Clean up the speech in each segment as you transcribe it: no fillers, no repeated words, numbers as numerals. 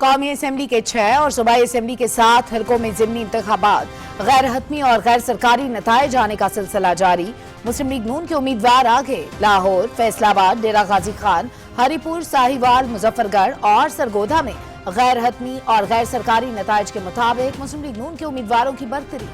कौमी असम्बली के 6 और सूबाई असम्बली के 7 हलकों में ज़िमनी इंतखाबात, गैर हतमी और गैर सरकारी नताइज आने का सिलसिला जारी। मुस्लिम लीग नून के उम्मीदवार आगे लाहौर, फैसलाबाद, डेरा गाजी खान, हरिपुर, साहिवाल, मुजफ्फरगढ़ और सरगोधा में गैर हतमी और गैर सरकारी नताइज के मुताबिक मुस्लिम लीग नून के उम्मीदवारों की बरतरी।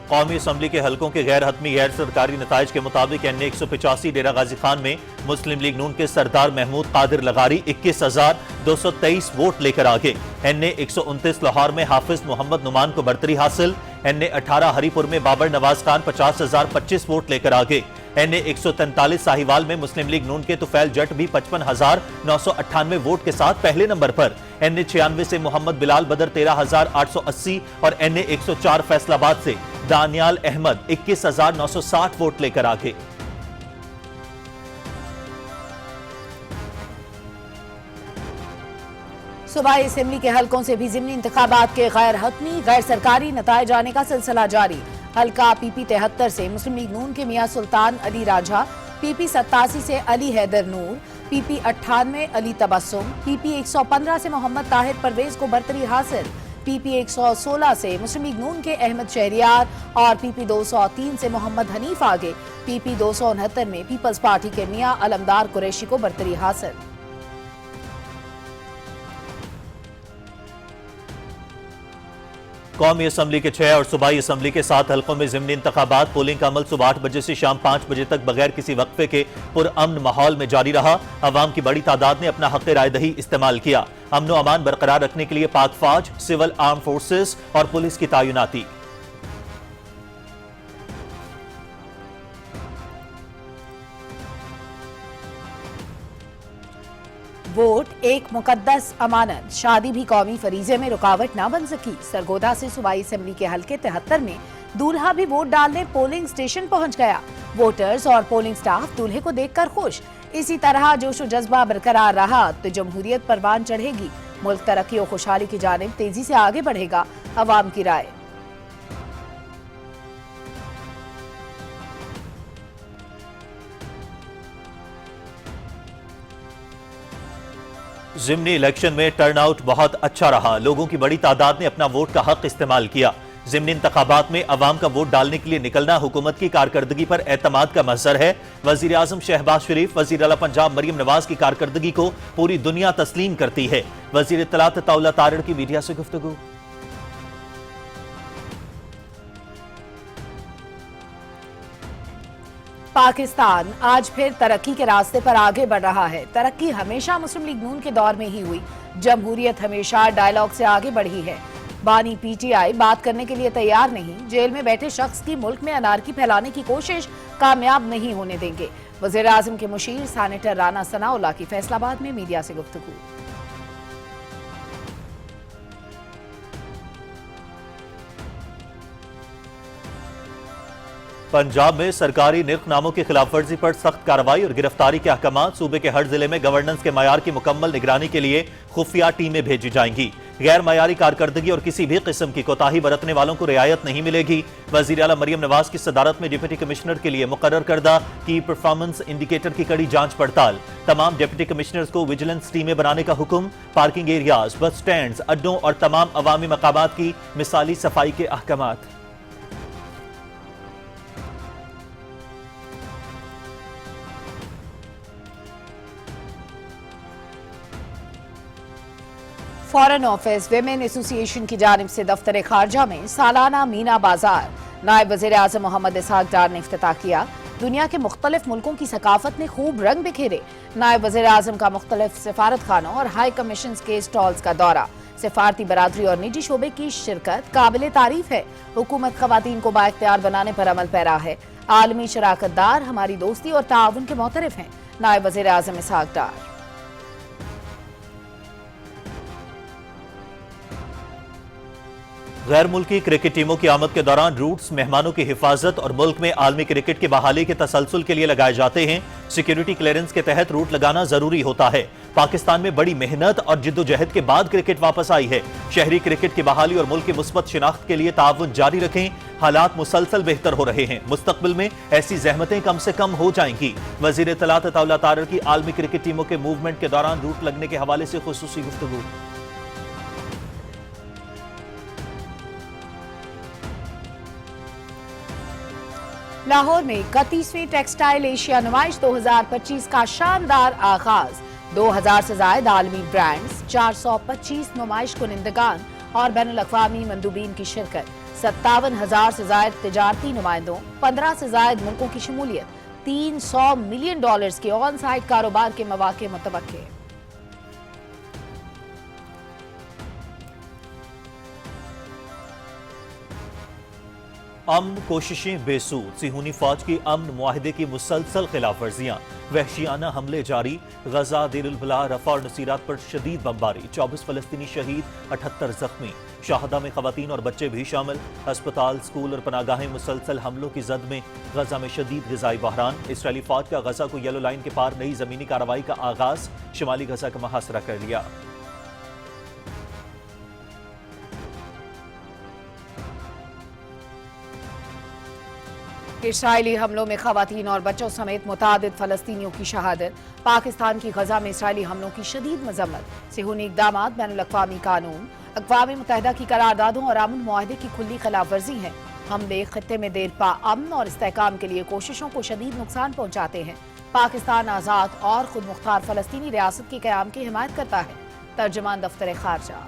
कौमी असम्बली के हलकों के गैर हतमी गैर सरकारी नताइज के मुताबिक एन ए 185 डेरा गाजी खान में मुस्लिम लीग नून के सरदार महमूद कादिर लगारी 21,223 वोट लेकर आगे। एन ए 129 लाहौर में हाफिज मोहम्मद नुमान को बरतरी हासिल। एन ए 18 हरिपुर में बाबर नवाज खान 50,025 वोट लेकर आगे। एन ए 143 साहिवाल में मुस्लिम लीग नून के तुफैल जट भी 55,998 वोट के साथ पहले नंबर पर। एन ए 96 से मोहम्मद बिलाल बदर 13,880 और एन ए 104 फैसलाबाद से दानियाल अहमद 21,960 वोट लेकर आगे। सूबाई असेंबली के हलकों से भी ज़िमनी इंतखाबात के गैर हतमी गैर सरकारी नताइज आने का सिलसिला जारी। हल्का PP 73 से मुस्लिम लीग नून के मियां सुल्तान अली राजा, PP 87 से अली हैदर नूर, PP 98 अली तबस्सुम, PP 115 से मोहम्मद ताहिर परवेज को बरतरी हासिल। PP 116 से मुस्लिम लीग नून के अहमद शहरियार और PP 203 से मोहम्मद हनीफ आगे। PP 269 में पीपल्स पार्टी के मियां अलमदार कुरैशी को बरतरी हासिल। कौमी असम्बली के 6 और सूबाई असम्बली के 7 हलकों में ज़िमनी इंतखाबात। पोलिंग का अमल सुबह 8 बजे से शाम 5 बजे तक बगैर किसी वक्फे के पुरअमन माहौल में जारी रहा। अवाम की बड़ी तादाद ने अपना हक़ रायदही इस्तेमाल किया। अमन व अमान बरकरार रखने के लिए पाक फौज, सिविल आर्म फोर्सेस और पुलिस की तैनाती। वोट एक मुकद्दस अमानत, शादी भी कौमी फरीजे में रुकावट ना बन सकी। सरगोधा से सूबाई असेंबली के हल्के 73 में दूल्हा भी वोट डालने पोलिंग स्टेशन पहुंच गया। वोटर्स और पोलिंग स्टाफ दूल्हे को देखकर खुश। इसी तरह जोश व जज्बा बरकरार रहा तो जमहूरियत परवान चढ़ेगी। मुल्क तरक्की और खुशहाली की जानिब तेजी से आगे बढ़ेगा। अवाम की राय। ज़िमनी इलेक्शन में टर्नआउट बहुत अच्छा रहा। लोगों की बड़ी तादाद ने अपना वोट का हक इस्तेमाल किया। ज़िमनी इंतखाबात में अवाम का वोट डालने के लिए निकलना हुकूमत की कारकर्दगी पर एतमाद का मज़हर है। वज़ीर आज़म शहबाज शरीफ, वज़ीर आला पंजाब मरियम नवाज की कारकर्दगी को पूरी दुनिया तस्लीम करती है। वज़ीर इत्तलात ताउला तारड़ की मीडिया से गुफ्तगू। पाकिस्तान आज फिर तरक्की के रास्ते पर आगे बढ़ रहा है। तरक्की हमेशा मुस्लिम लीग नून के दौर में ही हुई। जमहूरियत हमेशा डायलॉग से आगे बढ़ी है। बानी PTI बात करने के लिए तैयार नहीं। जेल में बैठे शख्स की मुल्क में अनारकी फैलाने की कोशिश कामयाब नहीं होने देंगे। वज़ीर आज़म के मुशीर सेनेटर राना सनाउल्लाह की फैसलाबाद में मीडिया से गुफ्तगू। पंजाब में सरकारी निर्खनामों की खिलाफ वर्जी पर सख्त कार्रवाई और गिरफ्तारी के अहकाम। सूबे के हर जिले में गवर्नेंस के मयार की मुकम्मल निगरानी के लिए खुफिया टीमें भेजी जाएंगी। गैर मयारी कारकर्दगी और किसी भी किस्म की कोताही बरतने वालों को रियायत नहीं मिलेगी। वज़ीर आला मरियम नवाज की सदारत में डिप्टी कमिश्नर के लिए मुकर्रर करदा की परफॉर्मेंस इंडिकेटर की कड़ी जांच पड़ताल। तमाम डिप्टी कमिश्नर्स को विजिलेंस टीमें बनाने का हुक्म। पार्किंग एरियाज, बस स्टैंड, अड्डों और तमाम अवामी मकामात की मिसाली सफाई के अहकामात। फॉरेन ऑफिस विमेन एसोसिएशन की जानिब से दफ्तर खारजा में सालाना मीना बाजार नायब वज़ीर आज़म मोहम्मद इसहाक डार ने इफ्तिताह किया। दुनिया के मुख्तलिफ मुल्कों की सकाफत ने खूब रंग बिखेरे। नायब वज़ीर आज़म का मुख्तलिफ सिफारत खानों और हाई कमीशन के स्टॉल्स का दौरा। सिफारती बरादरी और निजी शोबे की शिरकत काबिल तारीफ है। हुकूमत खवातीन को बाइख्तियार बनाने पर अमल पैरा है। आलमी शराकतदार हमारी दोस्ती और ताउन के मोतरफ हैं। नायब वज़ीर आज़म इसहाक डार। गैर मुल्की क्रिकेट टीमों की आमद के दौरान रूट्स मेहमानों की हिफाजत और मुल्क में आलमी क्रिकेट की बहाली के तसलसल के लिए लगाए जाते हैं। सिक्योरिटी क्लियरेंस के तहत रूट लगाना जरूरी होता है। पाकिस्तान में बड़ी मेहनत और जिद्दोजहद के बाद क्रिकेट वापस आई है। शहरी क्रिकेट की बहाली और मुल्क की मुस्बत शिनाख्त के लिए ताउन जारी रखें। हालात मुसलसल बेहतर हो रहे हैं। मुस्तकबिल में ऐसी जहमतें कम से कम हो जाएंगी। वजीर इत्तलात अताउल्लाह तारर की आलमी क्रिकेट टीमों के मूवमेंट के दौरान रूट लगने के हवाले से खुसूसी गुफ्तगू। लाहौर में 31वीं टेक्सटाइल एशिया नुमाइश 2025 का शानदार आगाज। 2000 से ज्यादा आलमी ब्रांड्स, 425 नुमाइश कुनिंदगान और बैनुल-अक़वामी मंदूबीन की शिरकत, 57,000 से ज्यादा तिजारती नुमाइंदों, 15 से ज्यादा मुल्कों की शमूलियत, $300 मिलियन के ऑन साइट कारोबार के मौके मुतवक्के। अमन कोशिशें बेसूद, सिहूनी फौज की अमन मुआहिदे की मुसलसल खिलाफ वर्जियां, वहशियाना हमले जारी। गजा, देर अल बला, रफा और नसीरात पर शदीद बमबारी, 24 फलस्तीनी शहीद, 78 जख्मी। शहादा में खवातीन और बच्चे भी शामिल। अस्पताल, स्कूल और पनागाहें मुसलसल हमलों की जद में। गजा में शदीद ग़िज़ाई बहरान। इसराइली फौज का गजा को येलो लाइन के पार नई जमीनी कार्रवाई का आगाज, शुमाली गजा का मुहासरा कर लिया। इसराइली हमलों में खवातीन और बच्चों समेत मुतादिद फलस्तीनियों की शहादत। पाकिस्तान की गजा में इसराइली हमलों की शदीद मजम्मत। सिहूनी इक़दामात बैनुल-अक़वामी कानून, अक़वाम मुत्तहिदा की करारदादों और अमन मुआहदे की खुली खिलाफ वर्जी हैं। हमले खित्ते में देरपा अमन और इस्तेहकाम के लिए कोशिशों को शदीद नुकसान पहुंचाते हैं। पाकिस्तान आज़ाद और खुद मुख्तार फलस्तीनी रियासत के क़याम की हिमायत करता है। तर्जुमान दफ्तर खारजा।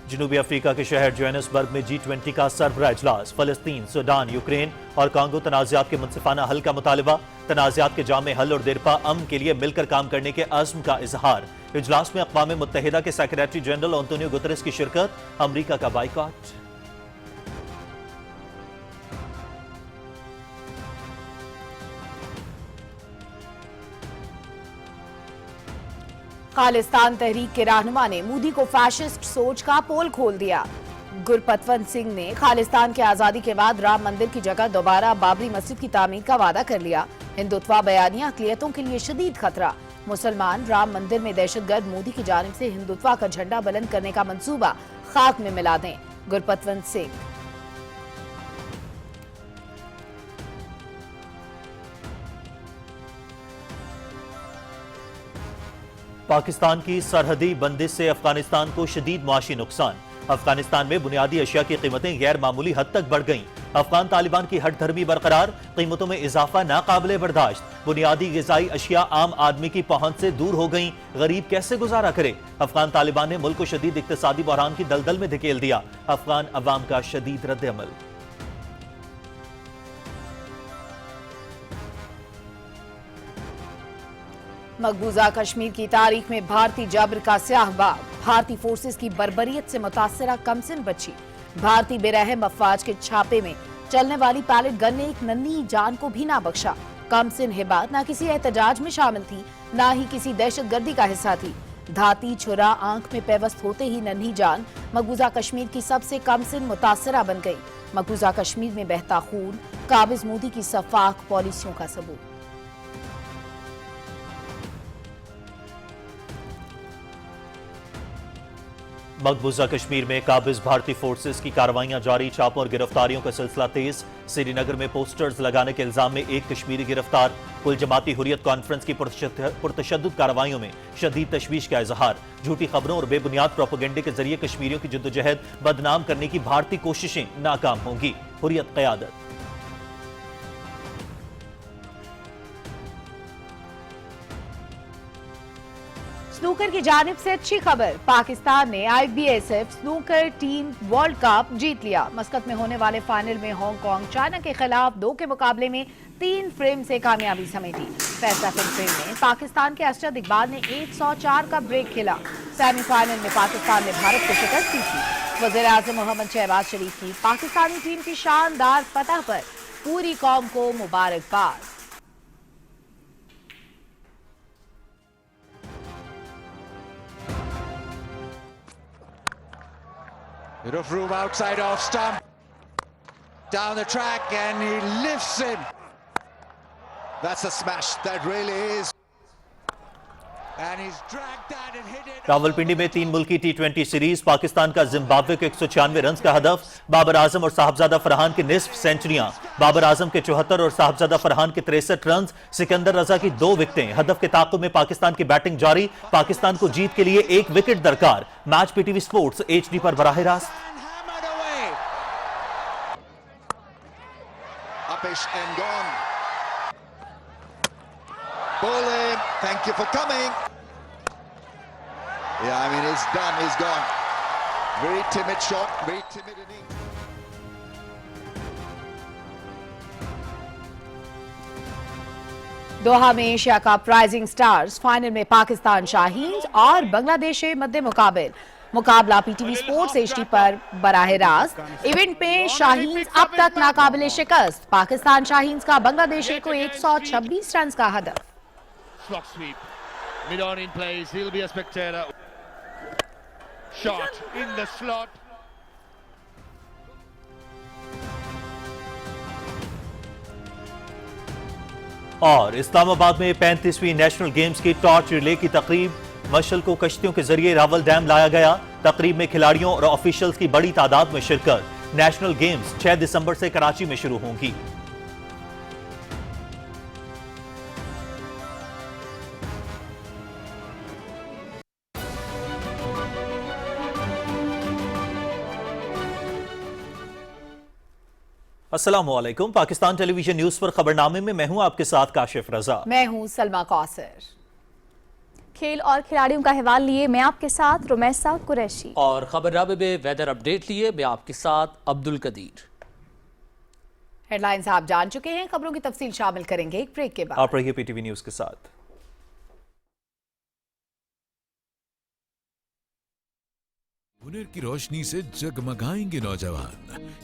जनूबी अफ्रीका के शहर जोहानिसबर्ग में G20 का सरबराह इजलास। फलस्तीन, सूडान, यूक्रेन और कांगो तनाज़ात के मुनसिफाना हल का मुतालबा। तनाज़ात के जामे हल और देरपा अमन के लिए मिलकर काम करने के अज़्म का इजहार। इजलास में अक़वाम मुत्तहिदा के सेक्रेटरी जनरल एंटोनियो गुतरेस की शिरकत। अमरीका का बाइकॉट। खालिस्तान तहरीक के रहनुमा ने मोदी को फैशिस्ट सोच का पोल खोल दिया। गुरपतवंत सिंह ने खालिस्तान की आजादी के बाद राम मंदिर की जगह दोबारा बाबरी मस्जिद की तामीर का वादा कर लिया। हिंदुत्वा बयानिया अक़लियतों के लिए शदीद खतरा। मुसलमान राम मंदिर में दहशतगर्द मोदी की जानिब से हिंदुत्वा का झंडा बुलंद करने का मंसूबा खाक में मिला दें। गुरपतवंत सिंह। पाकिस्तान की सरहदी बंदिश से अफगानिस्तान को शदीद मुआशी नुकसान। अफगानिस्तान में बुनियादी अशिया की कीमतें गैर मामूली हद तक बढ़ गईं। अफगान तालिबान की हट धर्मी बरकरार, कीमतों में इजाफा नाकाबिले बर्दाश्त। बुनियादी ग़िज़ाई अशिया आम आदमी की पहुंच से दूर हो गईं। गरीब कैसे गुजारा करे? अफगान तालिबान ने मुल्क को शदीद इक्तिसादी बहरान की दलदल में धकेल दिया। अफगान अवाम का शदीद रद्द अमल। मकबूजा कश्मीर की तारीख में भारतीय जबर का स्याह बाब। भारतीय फोर्सेस की बर्बरियत से मुतासरा कमसिन बची। भारतीय बेरहम अफवाज के छापे में चलने वाली पैलेट गन ने एक नन्ही जान को भी ना बख्शा। कमसिन हिबा ना किसी एहतजाज में शामिल थी, ना ही किसी दहशतगर्दी का हिस्सा थी। धाती छुरा आंख में पेवस्त होते ही नन्ही जान मकबूजा कश्मीर की सबसे कमसिन मुतासरा बन गई। मकबूजा कश्मीर में बहता खून काबिज मोदी की सफाक पॉलिसियों का सबूत। मकबूजा कश्मीर में काबिज भारतीय फोर्सेस की कार्रवाइयां जारी। छापों और गिरफ्तारियों का सिलसिला तेज। श्रीनगर में पोस्टर्स लगाने के इल्जाम में एक कश्मीरी गिरफ्तार। कुल जमाती हुर्रियत कॉन्फ्रेंस की पुरतशद्दुद कार्रवाइयों में शदीद तशवीश का इजहार। झूठी खबरों और बेबुनियाद प्रोपेगेंडे के जरिए कश्मीरियों की जद्दोजहद बदनाम करने की भारतीय कोशिशें नाकाम होंगी। हुर्रियत क़यादत। स्नूकर की जानिब से अच्छी खबर। पाकिस्तान ने IBSF snooker team world cup जीत लिया। मस्कत में होने वाले फाइनल में हांगकांग चाइना के खिलाफ 2 के मुकाबले में 3 फ्रेम से कामयाबी समेटी। फैसला फ्रेम में पाकिस्तान के अरशद इकबाल ने 104 का ब्रेक खेला। सेमीफाइनल में पाकिस्तान ने भारत को शिकस्त दी थी। वज़ीर-ए-आज़म मोहम्मद शहबाज शरीफ की पाकिस्तानी टीम की शानदार फतह पर पूरी कौम को मुबारकबाद। Bit of room outside off stump. Down the track and he lifts him. That's a smash, that really is. And he's dragged that and hit it. Rawalpindi में 3 मुल्की T20 सीरीज, पाकिस्तान का जिम्बाब्वे के 196 रन का हदफ, बाबर आजम और साहबजादा फरहान की निस्फ सेंचुरियां, बाबर आजम के 74 और साहबजादा फरहान के 63 रन, सिकंदर रजा की 2 विकेटें। हदफ के ताक़ुब में पाकिस्तान की बैटिंग जारी, पाकिस्तान को जीत के लिए 1 विकेट दरकार। मैच पीटीवी स्पोर्ट्स HD पर बराह रास्त। Hammered away. Upish and gone. Bowling, thank you for coming. Yeah, I mean, it's done, he's gone. Very timid shot, very timid inning. दोहा में Asia cup rising stars final में पाकिस्तान शाहीन्स और बांग्लादेश से मध्य मुकाबले। मुकाबला PTV sports HD पर बराह रास्त। Event में शाहीन्स अब तक नाकाबिले शिकस्त, पाकिस्तान शाहीन्स का बांग्लादेश को 126 रन का हदफ। Slot sweep, mid on in plays, he'll be a spectator. Shot in the slot. और इस्लामाबाद में 35वीं नेशनल गेम्स की टॉर्च रिले की तकरीब, मशल को कश्तियों के जरिए रावल डैम लाया गया। तकरीब में खिलाड़ियों और ऑफिशियल्स की बड़ी तादाद में शिरकत। नेशनल गेम्स 6 दिसंबर से कराची में शुरू होंगी। अस्सलाम वालेकुम। पाकिस्तान टेलीविजन न्यूज पर खबरनामे में मैं हूं आपके साथ काशिफ रजा। मैं हूं सलमा कौसर। खेल और खिलाड़ियों का हवाल लिए मैं आपके साथ रुमैसा कुरैशी। और खबरनामे में वेदर अपडेट लिए मैं आपके साथ अब्दुल कदीर। हेडलाइंस आप जान चुके हैं, खबरों की तफसील शामिल करेंगे एक ब्रेक के बाद। आप रहिए पीटीवी न्यूज के साथ। हुनर की रोशनी से जगमगाएंगे नौजवान,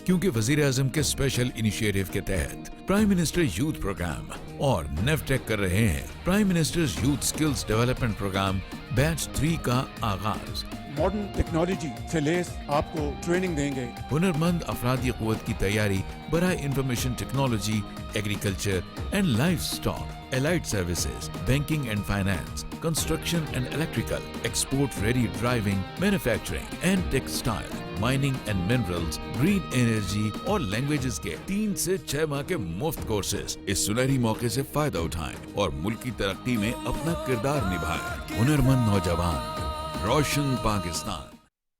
क्योंकि वजीर आजम के स्पेशल इनिशिएटिव के तहत प्राइम मिनिस्टर यूथ प्रोग्राम और नेफ्टेक कर रहे हैं prime minister's youth skills development program batch 3 का आगाज। मॉडर्न टेक्नोलॉजी से लेस आपको ट्रेनिंग देंगे। हुनरमंद अफरादी क़ुव्वत की तैयारी बराए information technology, agriculture and livestock, allied services, banking and finance, construction and electrical, export-ready driving, manufacturing and textile, mining and minerals, green energy और languages के 3 से 6 माह के मुफ्त कोर्सेज। इस सुनहरी मौके से फायदा उठाएं और मुल्क की तरक्की में अपना किरदार निभाएं। हुनरमंद नौजवान, रोशन पाकिस्तान।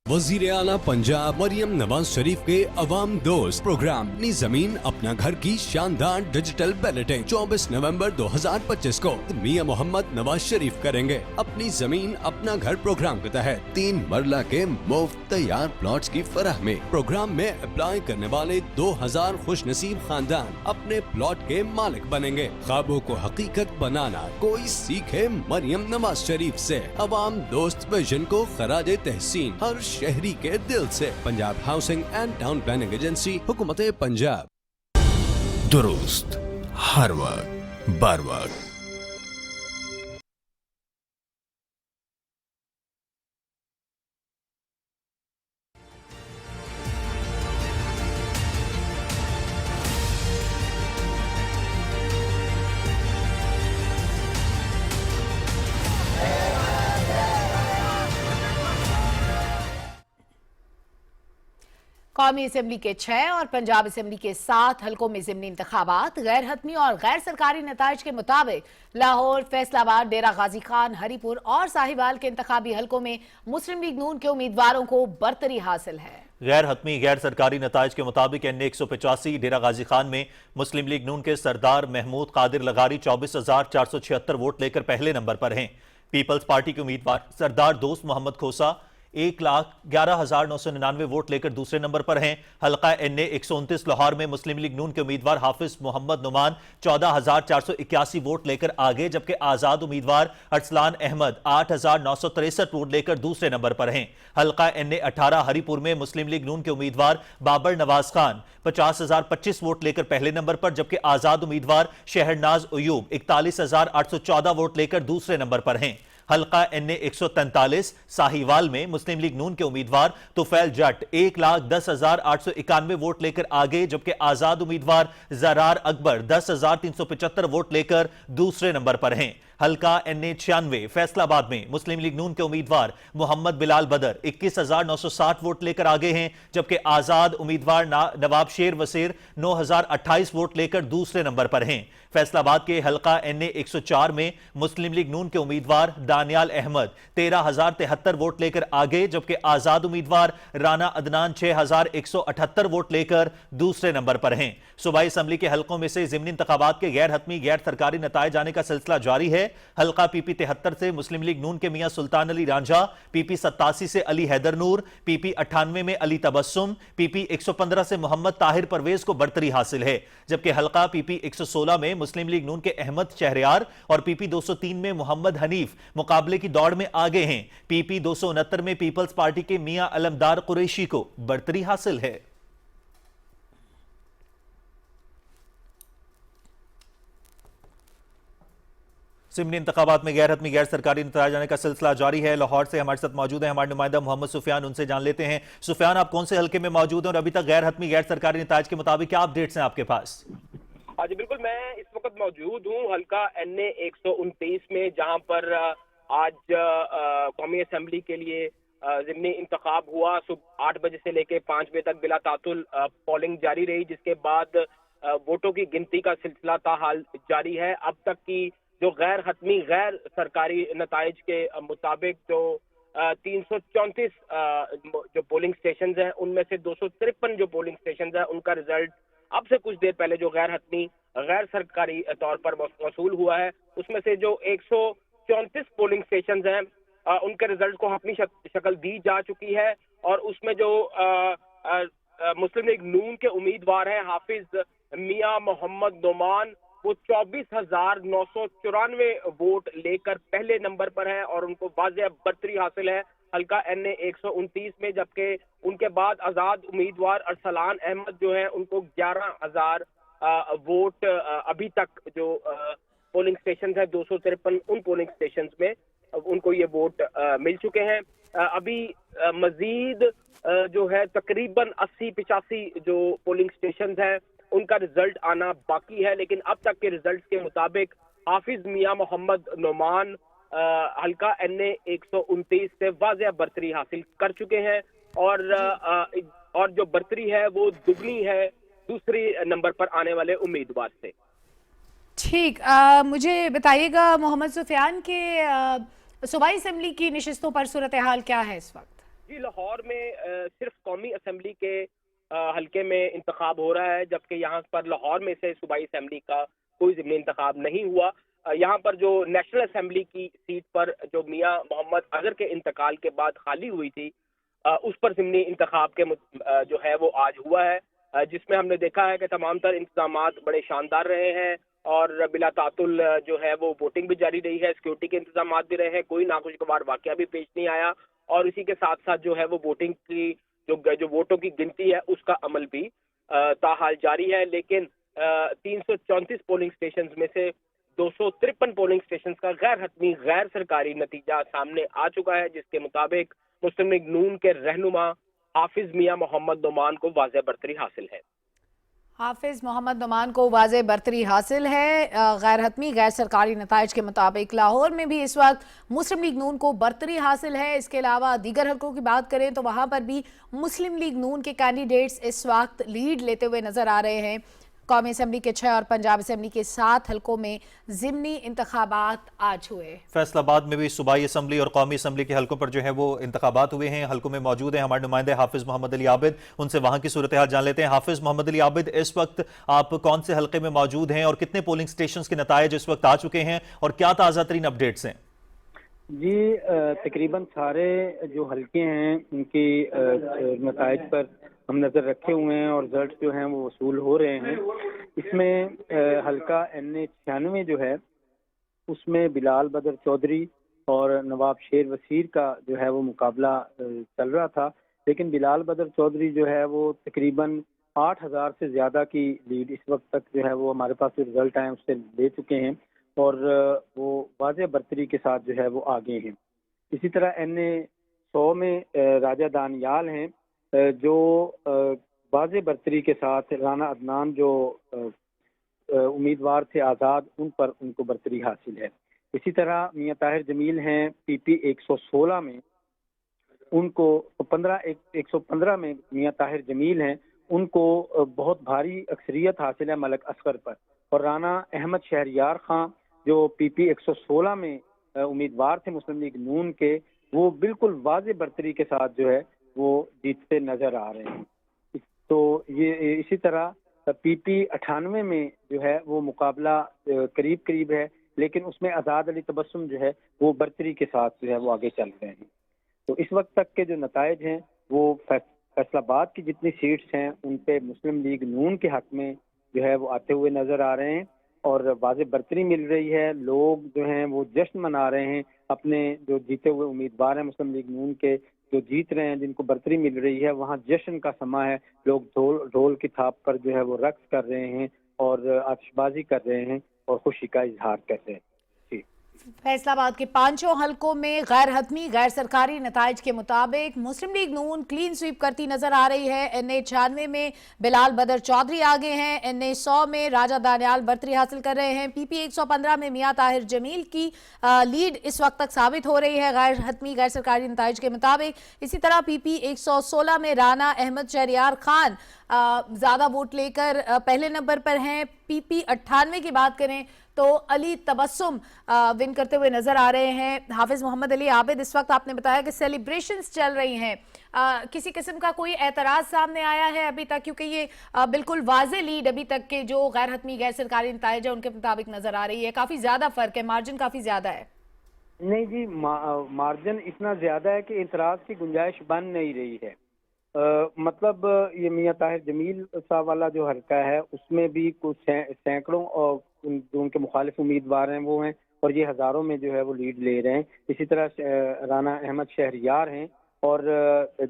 वजीर आला पंजाब मरियम नवाज शरीफ के अवाम दोस्त प्रोग्राम अपनी जमीन अपना घर की शानदार डिजिटल बैलेटिंग 24 नवंबर 2025 को मियां मोहम्मद नवाज शरीफ करेंगे। अपनी जमीन अपना घर प्रोग्राम के तहत 3 मरला के मुफ्त तैयार प्लॉट्स की फराहमी। प्रोग्राम में अप्लाई करने वाले 2000 खुशनसीब खानदान अपने प्लॉट के मालिक बनेंगे। ख्वाबों को हकीकत बनाना कोई सीखे मरियम नवाज शरीफ से। अवाम दोस्त विजन को खराज तहसीन हर शहरी के दिल से। Punjab housing and town planning agency, हुकूमत पंजाब। दुरुस्त हर वक्त बर वक्त। कौमी असम्बली के 6 और पंजाब असम्बली के 7 हलकों में ज़िमनी इंतखाबात। गैर हतमी और गैर सरकारी नताइज के मुताबिक लाहौर, फैसलाबाद, डेरा गाजी खान, हरीपुर और साहिवाल के इंतखाबी हलकों में मुस्लिम लीग नून के उम्मीदवारों को बरतरी हासिल है। गैर हतमी गैर सरकारी नताइज के मुताबिक NA 185 डेरा गाजी खान में मुस्लिम लीग नून के सरदार महमूद कादिर लगारी 24,476 वोट लेकर पहले नंबर पर हैं। पीपल्स पार्टी के उम्मीदवार सरदार दोस्त मोहम्मद खोसा 1,11,999 वोट लेकर दूसरे नंबर पर हैं। हल्का NA 129 लाहौर में मुस्लिम लीग नून के उम्मीदवार हाफिज मोहम्मद नुमान 14,481 वोट लेकर आगे, जबकि आजाद उम्मीदवार अरसलान अहमद 8,963 वोट लेकर दूसरे नंबर पर हैं। हल्का NA 18 हरीपुर में मुस्लिम लीग नून के उम्मीदवार बाबर नवाज खान 50,025 वोट लेकर पहले नंबर पर, जबकि आजाद उम्मीदवार शहरनाज अयूब 41,814 वोट लेकर दूसरे नंबर पर हैं। हल्का NA 143 साहिवाल में मुस्लिम लीग नून के उम्मीदवार तुफैल जट 1,10,891 वोट लेकर आगे, जबकि आजाद उम्मीदवार जरार अकबर 10,375 वोट लेकर दूसरे नंबर पर हैं। हल्का NA 96 फैसलाबाद में मुस्लिम लीग नून के उम्मीदवार मोहम्मद बिलाल बदर 21,960 वोट लेकर आगे हैं, जबकि आजाद उम्मीदवार नवाब शेर वसीर 9,028 वोट लेकर दूसरे नंबर पर हैं। फैसलाबाद के हल्का NA 104 में मुस्लिम लीग नून के उम्मीदवार दानियाल अहमद 13,073 वोट लेकर आगे, जबकि आजाद उम्मीदवार राना अदनान 6,178 वोट लेकर दूसरे नंबर पर हैं। सूबाई असम्बली के हल्कों में से ज़िमनी इंतखाबात के गैर हतमी गैर सरकारी नताइज आने का सिलसिला जारी है। हल्का PP 73 से मुस्लिम लीग नून के मियां सुल्तान अली रांझा, PP 87 से अली हैदर नूर, PP 98 में अली तबस्सुम, PP 115 से मोहम्मद ताहिर परवेज को बढ़तरी हासिल है, जबकि हल्का PP 116 में मुस्लिम लीग नून के अहमद शहरियार और PP 203 में मोहम्मद हनीफ मुकाबले की दौड़ में आगे हैं। PP 269 में पीपल्स पार्टी के मियां अलमदार कुरैशी को बढ़तरी हासिल है। ज़िमनी इंतखाबात में गैर हतमी गैर सरकारी नताइज आने का सिलसिला जारी है। लाहौर से हमारे साथ मौजूद है हमारे नुमाइंदा मोहम्मद सुफियान, उनसे जान लेते हैं। सुफियान, आप कौन से हल्के में मौजूद हैं और अभी तक गैर हतमी गैर सरकारी नताइज के मुताबिक क्या अपडेट्स हैं आपके पास? जी बिल्कुल, मैं इस वक्त मौजूद हूँ हल्का NA 129 में, जहाँ पर आज कौमी असम्बली के लिए ज़िमनी इंतखाब हुआ। सुबह 8 बजे से लेकर 5 बजे तक बिला तातुल पोलिंग जारी रही, जिसके बाद वोटों की गिनती का सिलसिला ताहाल जारी है। अब तक की जो गैर हतमी गैर सरकारी नताइज के मुताबिक जो 334 जो पोलिंग स्टेशन हैं, उनमें से 253 जो पोलिंग स्टेशन हैं उनका रिजल्ट अब से कुछ देर पहले जो गैर हतमी गैर सरकारी तौर पर मौसूल हुआ है, उसमें से जो 134 पोलिंग स्टेशन हैं उनके रिजल्ट को हतमी शक्ल दी जा चुकी है। और उसमें जो मुस्लिम लीग नून के उम्मीदवार हैं हाफिज मियां मोहम्मद नोमान, वो 24,994 वोट लेकर पहले नंबर पर है और उनको वाज़ेह बढ़तरी हासिल है हल्का NA 129 में, जबकि उनके बाद आजाद उम्मीदवार अरसलान अहमद जो है उनको 11,000 वोट अभी तक जो पोलिंग स्टेशन है 253 उन पोलिंग स्टेशन में उनको ये वोट मिल चुके हैं। अभी मजीद जो है तकरीबन 80-85 जो पोलिंग स्टेशन है उनका रिजल्ट आना बाकी है, लेकिन अब तक के रिजल्ट के मुताबिक हाफिज मियां मोहम्मद नोमान हल्का NA 129 से वाज़ेह बढ़तरी हासिल कर चुके हैं और जो बढ़तरी है वो दुगनी है दूसरी नंबर पर आने वाले उम्मीदवार से। ठीक, मुझे बताइएगा मोहम्मद सुफियान के सूबाई असम्बली की नशिस्तों पर सूरत हाल क्या है इस वक्त? जी, लाहौर में सिर्फ कौमी असम्बली के हल्के में इंतखाब हो रहा है, जबकि यहाँ पर लाहौर में से सूबाई असम्बली का कोई ज़िमनी इंतखाब नहीं हुआ। यहाँ पर जो नेशनल असम्बली की सीट पर जो मियां मोहम्मद अजहर के इंतकाल के बाद खाली हुई थी उस पर ज़िमनी इंतखाब के जो है वो आज हुआ है, जिसमें हमने देखा है कि तमाम तर इंतजामात बड़े शानदार रहे हैं और बिला तातुल जो है वो वोटिंग भी जारी रही है, सिक्योरिटी के इंतजामात भी रहे हैं, कोई नाखुशगवार वाकया भी पेश नहीं आया और इसी के साथ साथ जो है वो वोटिंग की जो वोटों की गिनती है उसका अमल भी ताहाल जारी है। लेकिन 334 पोलिंग स्टेशन में से 253 पोलिंग स्टेशन का गैर हतमी गैर सरकारी नतीजा सामने आ चुका है, जिसके मुताबिक मुस्लिम लीग नून के रहनुमा हाफिज मियां मोहम्मद नोमान को वाज़ेह बढ़तरी हासिल है। हाफिज मोहम्मद नोमान को वाज़ेह बढ़तरी हासिल है। गैर हतमी गैर सरकारी नताइज के मुताबिक लाहौर में भी इस वक्त मुस्लिम लीग नून को बढ़तरी हासिल है। इसके अलावा दीगर हल्कों की बात करें तो वहाँ पर भी मुस्लिम लीग नून के कैंडिडेट्स इस वक्त लीड लेते हुए नजर आ रहे हैं। कौमी असम्बली के 6 और पंजाब असम्बली के 7 हल्कों में ज़िमनी इंतखाबात आज हुए। फैसलाबाद में भी सूबाई असम्बली और कौमी असम्बली के हल्कों पर जो है वो इंतखाबात हुए हैं। हल्कों में मौजूद हैं हमारे नुमाइंदे हाफिज मोहम्मद अली आबिद, उनसे वहां की सूरत हाल जान लेते हैं। हाफिज मोहम्मद अली आबिद, इस वक्त आप कौन से हल्के में मौजूद हैं और कितने पोलिंग स्टेशन के नताइज इस वक्त आ चुके हैं और क्या ताज़ा तरीन अपडेट्स हैं? जी, तकरीबन सारे जो हल्के हैं उनकी नताइज पर हम नज़र रखे हुए हैं और रिजल्ट जो हैं वो वसूल हो रहे हैं। इसमें हल्का NA 96 जो है उसमें बिलाल बदर चौधरी और नवाब शेर वसीर का जो है वो मुकाबला चल रहा था, लेकिन बिलाल बदर चौधरी जो है वो तकरीबन 8,000 से ज़्यादा की लीड इस वक्त तक जो है वो हमारे पास जो रिजल्ट आए उससे ले चुके हैं और वो वाज़ेह बरतरी के साथ जो है वो आगे हैं। इसी तरह NA 100 में राजा दानियाल हैं, जो वाज़ेह बरतरी के साथ राना अदनान जो उम्मीदवार थे आज़ाद, उन पर उनको बरतरी हासिल है। इसी तरह मियां ताहिर जमील हैं PP 116 में, उनको 115 में मियां ताहिर जमील हैं, उनको बहुत भारी अक्सरियत हासिल है मलक असगर पर। और राना अहमद शहरियार खां जो PP 116 में उम्मीदवार थे मुस्लिम लीग नून के, वो बिल्कुल वाज़ेह बरतरी के साथ जो है वो जीतते नजर आ रहे हैं। तो ये इसी तरह PP 98 में जो है वो मुकाबला करीब करीब है, लेकिन उसमें आज़ाद अली तबस्सुम जो है वो बरतरी के साथ जो है वो आगे चल रहे हैं। तो इस वक्त तक के जो नताइज हैं वो फैसलाबाद की जितनी सीट्स हैं उन पे मुस्लिम लीग नून के हक में जो है वो आते हुए नजर आ रहे हैं और वाज़ेह बरतरी मिल रही है। लोग जो हैं वो जश्न मना रहे हैं, अपने जो जीते हुए उम्मीदवार हैं मुस्लिम लीग नून के जो जीत रहे हैं, जिनको बरतरी मिल रही है, वहाँ जश्न का समा है। लोग ढोल की थाप पर जो है वो रक्स कर रहे हैं और आतिशबाजी कर रहे हैं और खुशी का इजहार कर रहे हैं। फैसलाबाद के 5 हलकों में गैर हतमी गैर सरकारी नताइज के मुताबिक मुस्लिम लीग नून क्लीन स्वीप करती नजर आ रही है। NA 96 में बिलाल बदर चौधरी आगे हैं, NA 100 में राजा दानियाल बरतरी हासिल कर रहे हैं, PP 115 में मियां ताहिर जमील की लीड इस वक्त तक साबित हो रही है गैर हतमी गैर सरकारी नताइज के मुताबिक। इसी तरह PP 116 में राना अहमद शहरियार खान ज्यादा वोट लेकर पहले नंबर पर हैं। PP 98 की बात करें तो अली तबस्सुम विन करते हुए नजर आ रहे हैं। हाफिज मोहम्मद अली आबिद, इस वक्त आपने बताया कि सेलिब्रेशंस चल रही हैं, किसी किस्म का कोई एतराज सामने आया है अभी तक, क्योंकि ये बिल्कुल वाज़ेह लीड अभी तक के जो गैर हतमी गैर सरकारी नताइज है उनके मुताबिक नजर आ रही है। काफी ज्यादा फर्क है, मार्जिन काफी ज्यादा है। नहीं जी, मार्जिन इतना ज्यादा है कि एतराज की गुंजाइश बन नहीं रही है। मतलब ये मियां ताहिर जमील साहब वाला जो हल्का है उसमें भी कुछ सैकड़ों और जो उनके मुखालिफ उम्मीदवार हैं वो हैं और ये हजारों में जो है वो लीड ले रहे हैं। इसी तरह राना अहमद शहरियार हैं और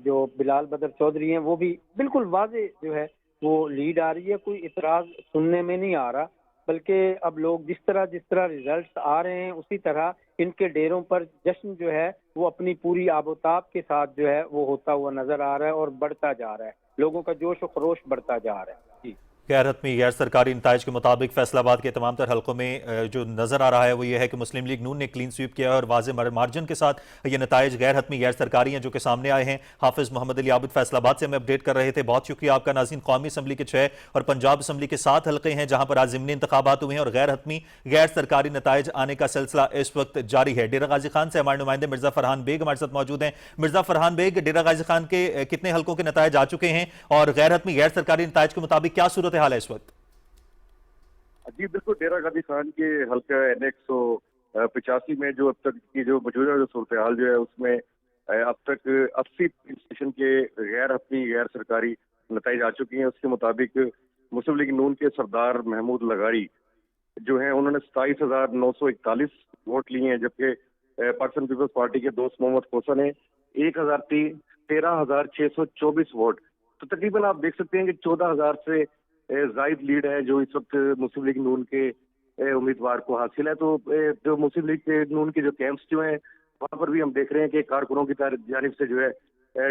जो बिलाल बदर चौधरी हैं वो भी बिल्कुल वाज़ेह जो है वो लीड आ रही है। कोई इतराज सुनने में नहीं आ रहा, बल्कि अब लोग जिस तरह रिजल्ट्स आ रहे हैं उसी तरह इनके डेरों पर जश्न जो है वो अपनी पूरी आबोताब के साथ जो है वो होता हुआ नजर आ रहा है और बढ़ता जा रहा है। लोगों का जोश और खरोश बढ़ता जा रहा है। जी, गैर हतमी गैर सरकारी नताइज के मुताबिक फैसलाबाद के तमाम तर हल्कों में जो नजर आ रहा है वो ये है कि मुस्लिम लीग नून ने क्लीन स्वीप किया और वाज़ेह मार्जिन के साथ ये नताइज गैर हतमी गैर सरकारी हैं जो कि सामने आए हैं। हाफिज मोहम्मद अली आबिद फैसलाबाद से हमें अपडेट कर रहे थे। बहुत शुक्रिया आपका नाज़रीन। कौमी असम्बली के 6 और पंजाब असम्बली के 7 हल्के हैं जहां पर आज ज़िमनी इंतखाबात हुए हैं और गैर हतमी गैर सरकारी नताइज आने का सिलसिला इस वक्त जारी है। डेरा गाजी खान से हमारे नुमाइंदे मिर्जा फरहान बेग हमारे साथ मौजूद हैं। मिर्जा फरहान बेग, डेरा गाजी खान के कितने हल्कों के नताइज आ चुके हैं और गैर हतमी गैर सरकारी नताइज के मुताबिक क्या सूरत हाल है इस वक्त? जी बिल्कुल, डेरा गाजी खान के हल्का NA 185 में जो अब तक की जो मौजूदा जो सूरत हाल जो है उसमें अब तक 80 स्टेशन के गैर हतमी गैर सरकारी नताइज आ चुकी हैं। उसके मुताबिक मुस्लिम लीग नून के सरदार महमूद लगारी जो हैं उन्होंने 27,941 वोट लिए हैं, जबकि पाकिस्तान पीपल्स पार्टी के दोस्त मोहम्मद खोसा ने 13,624 वोट। तो तकरीबन आप देख सकते हैं कि 14,000 से जायद लीड है जो इस वक्त मुस्लिम लीग नून के उम्मीदवार को हासिल है। तो जो मुस्लिम लीग के नून के जो कैंप्स जो हैं वहाँ पर भी हम देख रहे हैं कि कारकुनों की जानिब से जो है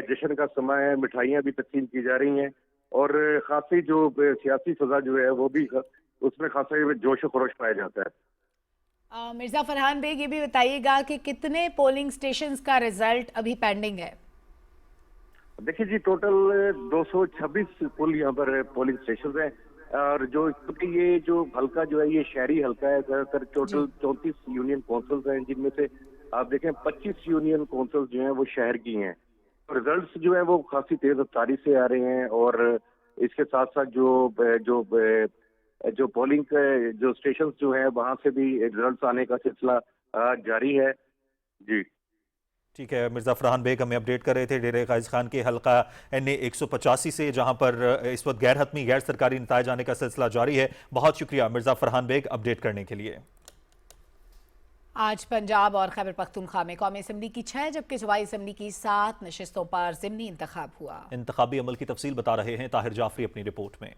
जश्न का समय है, मिठाइयाँ भी तकसीम की जा रही हैं और खासी जो सियासी सजा जो है वो भी उसमें खासा जोश और खरोश पाया जाता है। मिर्जा फरहान बेग, ये भी बताइएगा कि कितने पोलिंग स्टेशंस का रिजल्ट अभी पेंडिंग है? देखिए जी, टोटल 226 कुल यहाँ पर पोलिंग स्टेशन हैं और जो ये जो हल्का जो है ये शहरी हल्का है। ज्यादातर टोटल 34 यूनियन काउंसिल्स हैं जिनमें से आप देखें 25 यूनियन काउंसिल्स जो हैं वो शहर की हैं। रिजल्ट्स जो है वो खासी तेज रफ्तारी से आ रहे हैं और इसके साथ साथ जो पोलिंग जो स्टेशन जो है वहां से भी रिजल्ट्स आने का सिलसिला जारी है। जी ठीक है, मिर्जा फरहान बेग हमें अपडेट कर रहे थे डेरा गाजी खान के हल्का NA 185 से जहां पर इस वक्त गैर हतमी गैर सरकारी नताइज आने का सिलसिला जारी है। बहुत शुक्रिया मिर्जा फरहान बेग अपडेट करने के लिए। आज पंजाब और खैबर पख्तूनख्वा में कौमी असम्बली की 6 जबकि सूबाई असम्बली की 7 नशिस्तों पर ज़िमनी इंतखाब हुआ। इंतखाबी अमल की तफसील बता रहे हैं ताहिर जाफरी अपनी रिपोर्ट में।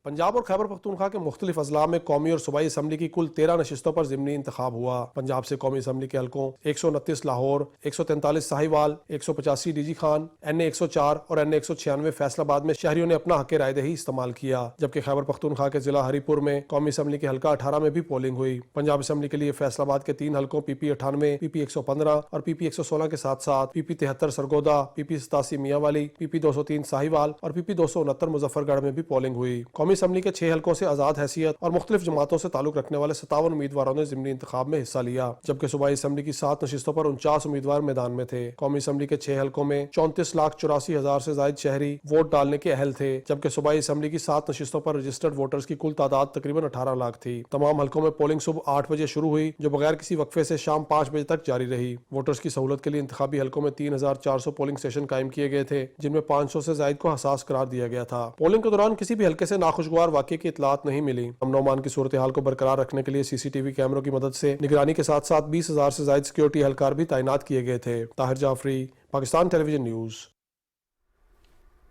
पंजाब और खैबर पख्तूनख्वा के मुख्तलिफ अजला में कौमी और सूबाई असम्बली की कुल 13 नशिस्तों पर ज़िमनी इंतखाब हुआ। पंजाब से कौमी असम्बली के हलकों 129 लाहौर, 143 साहिवाल, 185 डीजी खान, NA 104 और NA 196 फैसलाबाद में शहरियों ने अपना हक रायदही इस्तेमाल किया। जबकि खैबर पख्तूनख्वा के जिला हरीपुर में कौमी असम्बली के हल्का 18 में भी पोलिंग हुई। पंजाब असम्बली के लिए फैसलाबाद के 3 हलकों PP 98, PP 115 और PP 116 के साथ साथ PP 73 Sargodha, PP 87 Mianwali, PP 203 Sahiwal और PP 269 मुजफ्फरगढ़ में भी पोलिंग हुई। कौमी असम्बली के 6 हलकों से आजाद हैसियत और मुख्तलिफ जमातों से ताल्लुक रखने वाले 57 उम्मीदवारों ने ज़िमनी इंतखाब में हिस्सा लिया। जबकि सूबाई असम्बली की 7 नशिस्तों पर 49 उम्मीदवार मैदान में थे। कौमी असम्बली के 6 हलकों में 34,84,000 से ज्यादा शहरी वोट डालने के अहल थे। जबकि सूबाई असम्बली की 7 नशिस्तों पर रजिस्टर्ड वोटर्स की कुल तादाद तकरीबन 18 लाख थी। तमाम हलकों में पोलिंग सुबह 8 बजे शुरू हुई, जो बगैर किसी वक्फे से शाम 5 बजे तक जारी रही। वोटर्स की सहूलत के लिए इंतखाबी हलकों में 3,400 पोलिंग स्टेशन कायम किए गए थे, जिनमें 500 से ज्यादा को हसास करार दिया गया था। पोलिंग के दौरान किसी भी हलके से नाखुशगवार वाकये की इतलात नहीं मिली। अमन अमान की सूरत हाल को बरकरार रखने के लिए CCTV कैमरों की मदद से निगरानी के साथ साथ 20,000 से ज्यादा सिक्योरिटी एहलकार भी तैनात किए गए थे। Tahir Jafri, Pakistan television news.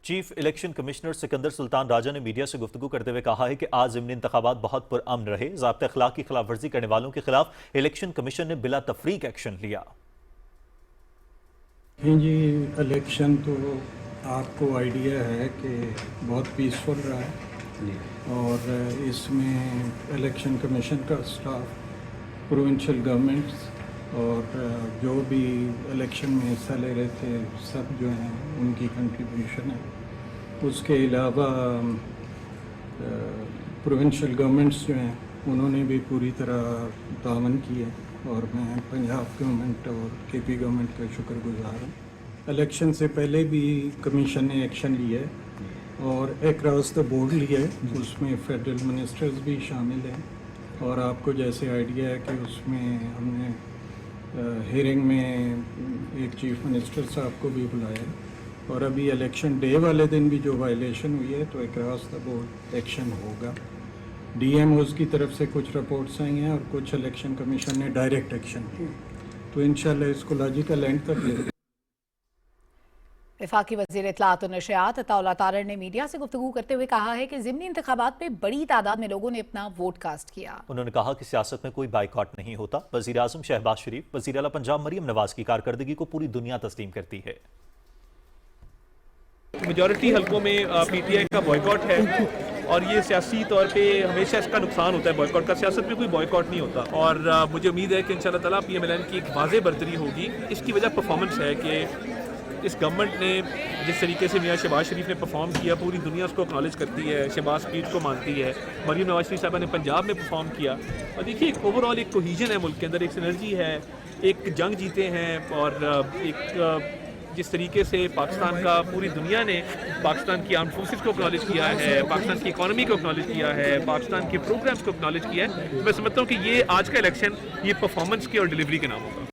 Chief election commissioner Sikandar Sultan Raja ने मीडिया से गुफ्तगू करते हुए कहा है कि आज ज़िमनी इंतखाबात बहुत पुरअमन रहे। ज़ाब्ता अखलाक की खिलाफ वर्जी करने वालों के खिलाफ इलेक्शन कमीशन ने बिला तफरीक एक्शन लिया। जी, इलेक्शन तो आपको आइडिया है कि बहुत पीसफुल रहा है और इसमें इलेक्शन कमीशन का स्टाफ, प्रोविंशियल गवर्नमेंट्स और जो भी इलेक्शन में हिस्सा ले रहे थे सब जो हैं उनकी कंट्रीब्यूशन है। उसके अलावा प्रोविंशियल गवर्नमेंट्स जो हैं उन्होंने भी पूरी तरह तावन किया और मैं पंजाब गवर्नमेंट और KP गवर्नमेंट का शुक्रगुजार हूँ। इलेक्शन से पहले भी कमीशन ने एक्शन लिया है और अक्रॉस द बोर्ड लिया है, उसमें फेडरल मिनिस्टर्स भी शामिल हैं और आपको जैसे आइडिया है कि उसमें हमने हियरिंग में एक चीफ मिनिस्टर साहब को भी बुलाया है और अभी इलेक्शन डे वाले दिन भी जो वायलेशन हुई है तो अक्रॉस द बोर्ड एक्शन होगा। DMOs की तरफ से कुछ रिपोर्ट्स आई हैं और कुछ इलेक्शन कमीशन ने डायरेक्ट एक्शन किया, तो इंशाल्लाह इसको लॉजिकल एंड तक ले। वफाकी वज़ीर इत्तलात और नशरियात अताउल्लाह तारर ने मीडिया से गुफ्तगू करते हुए कहा है कि ज़िमनी इंतखाबात में बड़ी तादाद में लोगों ने अपना वोट कास्ट किया। उन्होंने कहा कि सियासत में कोई बाइकॉट नहीं होता। वज़ीर आज़म शहबाज शरीफ, वज़ीर आला पंजाब मरियम नवाज की कारकर्दगी को पूरी दुनिया तस्लीम करती है। मेजॉरिटी हलकों में PTI का बॉयकॉट है और ये सियासी तौर पे हमेशा इसका नुकसान होता है बॉयकॉट का। सियासत में कोई बॉयकॉट नहीं होता और मुझे उम्मीद है कि इंशाल्लाह ताला PMLN की एक वाज़ेह बरतरी होगी। इसकी वजह परफॉर्मेंस है कि इस गवर्नमेंट ने जिस तरीके से मियां शहबाज शरीफ ने परफॉर्म किया, पूरी दुनिया उसको एक्नॉलेज करती है, शहबाज स्पीच को मानती है। मरियम नवाज शरीफ साहबा ने पंजाब में परफॉर्म किया और देखिए एक ओवरऑल एक कोहीजन है मुल्क के अंदर, एक सिनर्जी है, एक जंग जीते हैं और एक जिस तरीके से पाकिस्तान का पूरी दुनिया ने पाकिस्तान की आर्म फोर्सेस को एक्नॉलेज किया है, पाकिस्तान की इकॉनमी को एक्नॉलेज किया है, पाकिस्तान के प्रोग्राम्स को एक्नॉलेज किया है, मैं समझता हूँ कि ये आज का इलेक्शन ये परफॉर्मेंस के और डिलीवरी के नाम होगा।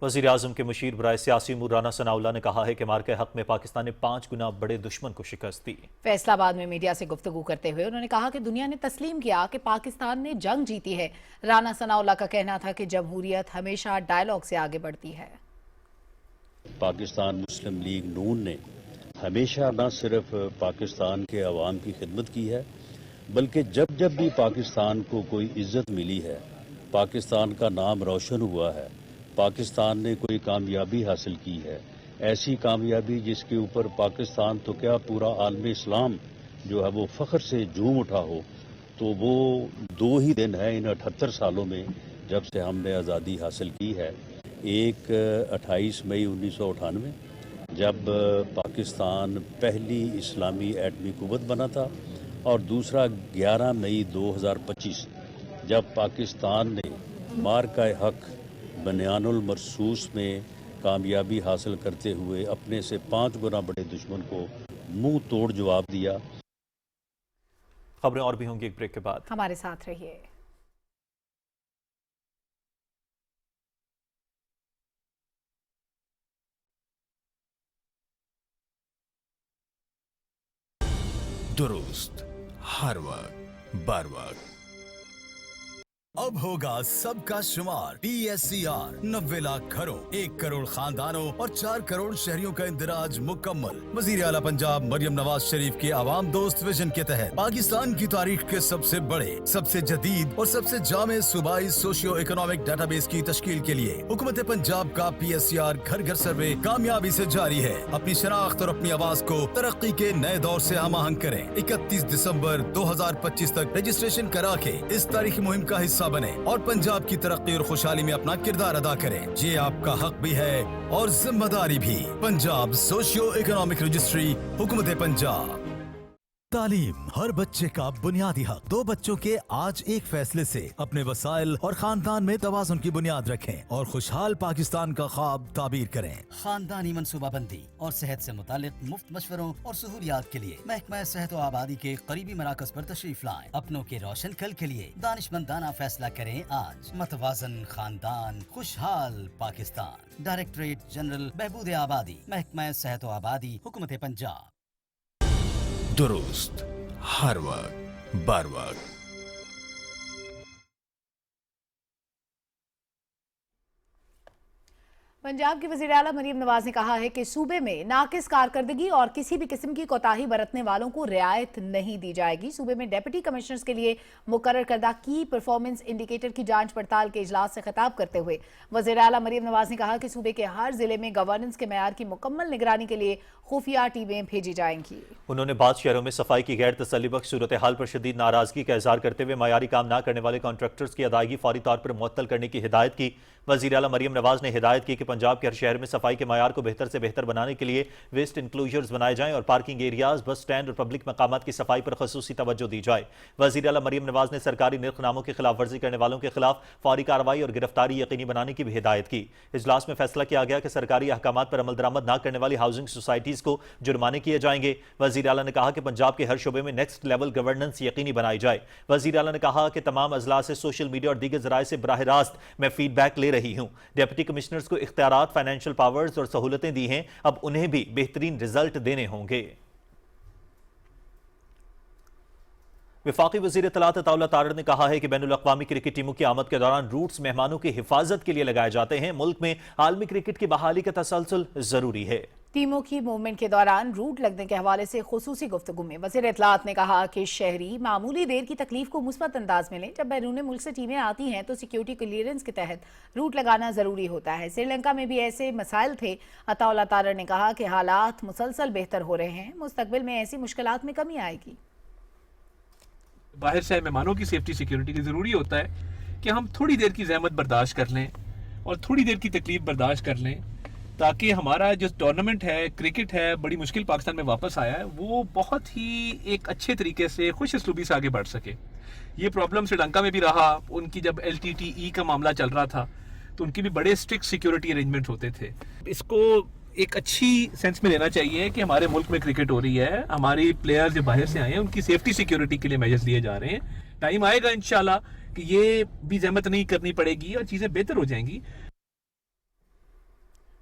वज़ीर आज़म के मुशीर बराए सियासी उमूर राना सनाउल्लाह ने कहा है कि मार्के हक में पाकिस्तान ने 5 गुना बड़े दुश्मन को शिकस्त दी। फैसलाबाद में मीडिया से गुफ्तगू करते हुए उन्होंने कहा कि दुनिया ने तस्लीम किया कि पाकिस्तान ने जंग जीती है। राना सनाउल्लाह का कहना था कि जमहूरियत हमेशा डायलॉग से आगे बढ़ती है। पाकिस्तान मुस्लिम लीग नून ने हमेशा न सिर्फ पाकिस्तान के अवाम की खिदमत की है, बल्कि जब जब भी पाकिस्तान को कोई इज्जत मिली है, पाकिस्तान का नाम रोशन हुआ है, पाकिस्तान ने कोई कामयाबी हासिल की है, ऐसी कामयाबी जिसके ऊपर पाकिस्तान तो क्या पूरा आलम इस्लाम जो है वो फ़ख्र से झूम उठा हो, तो वो 2 ही दिन है इन 78 सालों में जब से हमने आज़ादी हासिल की है। एक 28 मई 1998 जब पाकिस्तान पहली इस्लामी एटमी कुव्वत बना था और दूसरा 11 मई 2025 जब पाकिस्तान ने मार्का हक बनियानुल मरसूस में कामयाबी हासिल करते हुए अपने से 5 गुना बड़े दुश्मन को मुंह तोड़ जवाब दिया। खबरें और भी होंगी एक ब्रेक के बाद, हमारे साथ रहिए। दुरुस्त हर वक्त बर वक्त। अब होगा सबका शुमार PSCR 90 लाख घरों, 1 करोड़ खानदानों और 4 करोड़ शहरियों का इंदिराज मुकम्मल। वजीर आला पंजाब मरियम नवाज शरीफ के आवाम दोस्त विजन के तहत पाकिस्तान की तारीख के सबसे बड़े, सबसे जदीद और सबसे जामे सूबाई सोशियो इकोनॉमिक डाटाबेस की तश्कील के लिए हुकूमत पंजाब का PSCR घर घर सर्वे कामयाबी से जारी है। अपनी शनाख्त और अपनी आवाज को तरक्की के नए दौर से हमाहंग करें। 31 दिसंबर 2025 तक रजिस्ट्रेशन करा के इस तारीखी मुहिम का हिस्सा बने और पंजाब की तरक्की और खुशहाली में अपना किरदार अदा करें। ये आपका हक भी है और जिम्मेदारी भी। पंजाब सोशियो इकोनॉमिक रजिस्ट्री, हुकूमत पंजाब। तालीम हर बच्चे का बुनियादी हक। 2 बच्चों के आज एक फैसले से अपने वसाइल और खानदान में तवाज़ुन की बुनियाद रखें और खुशहाल पाकिस्तान का ख्वाब ताबीर करें। खानदानी मनसूबाबंदी और सेहत से मुतालिक मुफ्त मशवरों और सहूलियात के लिए महकमा सेहत व आबादी के करीबी मराकज पर तशरीफ लाएं। अपनों के रोशन कल के लिए दानिशमंदाना फैसला करें आज। मतवाजन खानदान, खुशहाल पाकिस्तान। डायरेक्टरेट जनरल बहबूद आबादी, महकमा सेहत व आबादी, हुकूमत पंजाब। दुरुस्त हर वक्त बर वक्त। पंजाब की वज़ीर आला मरियम नवाज ने कहा है कि सूबे में नाकिस कारकर्दगी और किसी भी किस्म की कोताही बरतने वालों को रियायत नहीं दी जाएगी। सूबे में डिप्टी कमिश्नर्स के लिए मुकर्रर करदा की परफॉर्मेंस इंडिकेटर की जांच पड़ताल के इजलास से खिताब करते हुए वज़ीर आला मरियम नवाज ने कहा कि सूबे के हर जिले में गवर्नेंस के मेयार की मुकम्मल निगरानी के लिए खुफिया टीमें भेजी जाएंगी। उन्होंने बाद शहरों में सफाई की गैर तसल्लीबख्श सूरत हाल पर शदीद नाराजगी का इजहार करते हुए मयारी काम न करने वाले कॉन्ट्रैक्टर्स की अदायगी फौरी तौर पर मुअत्तल करने की हिदायत की। वज़ीर आला मरियम नवाज ने हिदायत की कि पंजाब के हर शहर में सफाई के मयार को बेहतर से बेहतर बनाने के लिए वेस्ट इंक्लोजर्स बनाए जाएं और पार्किंग एरियाज, बस स्टैंड और पब्लिक मकामात की सफाई पर खसूसी तवज्जो दी जाए। वज़ीर आला मरियम नवाज ने सरकारी निर्खनामों की खिलाफ वर्जी करने वालों के खिलाफ फौरी कार्रवाई और गिरफ्तारी यकीनी बनाने की भी हिदायत की। इजलास में फैसला किया गया कि सरकारी अहकामात पर अमल दरामद न करने वाली हाउसिंग सोसाइटीज को जुर्माने किए जाएंगे। वज़ीर आला ने कहा कि पंजाब के हर शोबे में नेक्स्ट लेवल गवर्नेंस यकीनी बनाई जाए। वज़ीर आला ने कहा कि तमाम अजला से सोशल मीडिया और दीगर जराए से बराह रास्त मैं फीडबैक ले रही हूँ। डिप्टी कमिश्नर्स को इख्तियारात, फाइनेंशियल पावर्स और सहूलतें दी हैं, अब उन्हें भी बेहतरीन रिजल्ट देने होंगे। वफाकी वज़ीर इत्तलात अताउल्लाह तारड़ ने कहा है कि बैनुल अक़वामी क्रिकेट टीमों की आमद के दौरान रूट्स मेहमानों की हिफाजत के लिए लगाए जाते हैं। मुल्क में आलमी क्रिकेट की बहाली का तसलसल जरूरी है। टीमों की मूवमेंट के दौरान रूट लगने के हवाले से खुसूसी गुफ्तगू में वज़ीर इत्तलात ने कहा कि शहरी मामूली देर की तकलीफ को मुस्बत अंदाज में लें। जब बैरून मुल्क से टीमें आती हैं तो सिक्योरिटी क्लियरेंस के तहत रूट लगाना ज़रूरी होता है। श्रीलंका में भी ऐसे मसाइल थे। अताउल्लाह तारड़ ने कहा कि हालात मुसलसल बेहतर हो रहे हैं, मुस्तकबिल में ऐसी मुश्किलात में कमी आएगी। बाहर से मेहमानों की सेफ्टी सिक्योरिटी की ज़रूरी होता है कि हम थोड़ी देर की जहमत बर्दाश्त कर लें और थोड़ी देर की तकलीफ बर्दाश्त कर लें, ताकि हमारा जो टूर्नामेंट है, क्रिकेट है, बड़ी मुश्किल पाकिस्तान में वापस आया है, वो बहुत ही एक अच्छे तरीके से खुश इसलूबी से आगे बढ़ सके। ये प्रॉब्लम श्रीलंका में भी रहा। उनकी जब LTTE का मामला चल रहा था तो उनकी भी बड़े स्ट्रिक्ट सिक्योरिटी अरेंजमेंट होते थे। इसको एक अच्छी सेंस में लेना चाहिए कि हमारे मुल्क में क्रिकेट हो रही है, हमारी प्लेयर्स जो बाहर से आए हैं उनकी सेफ्टी सिक्योरिटी के लिए मेजर्स लिए जा रहे हैं। टाइम आएगा इंशाल्लाह कि ये भी जहमत नहीं करनी पड़ेगी और चीज़ें बेहतर हो जाएंगी।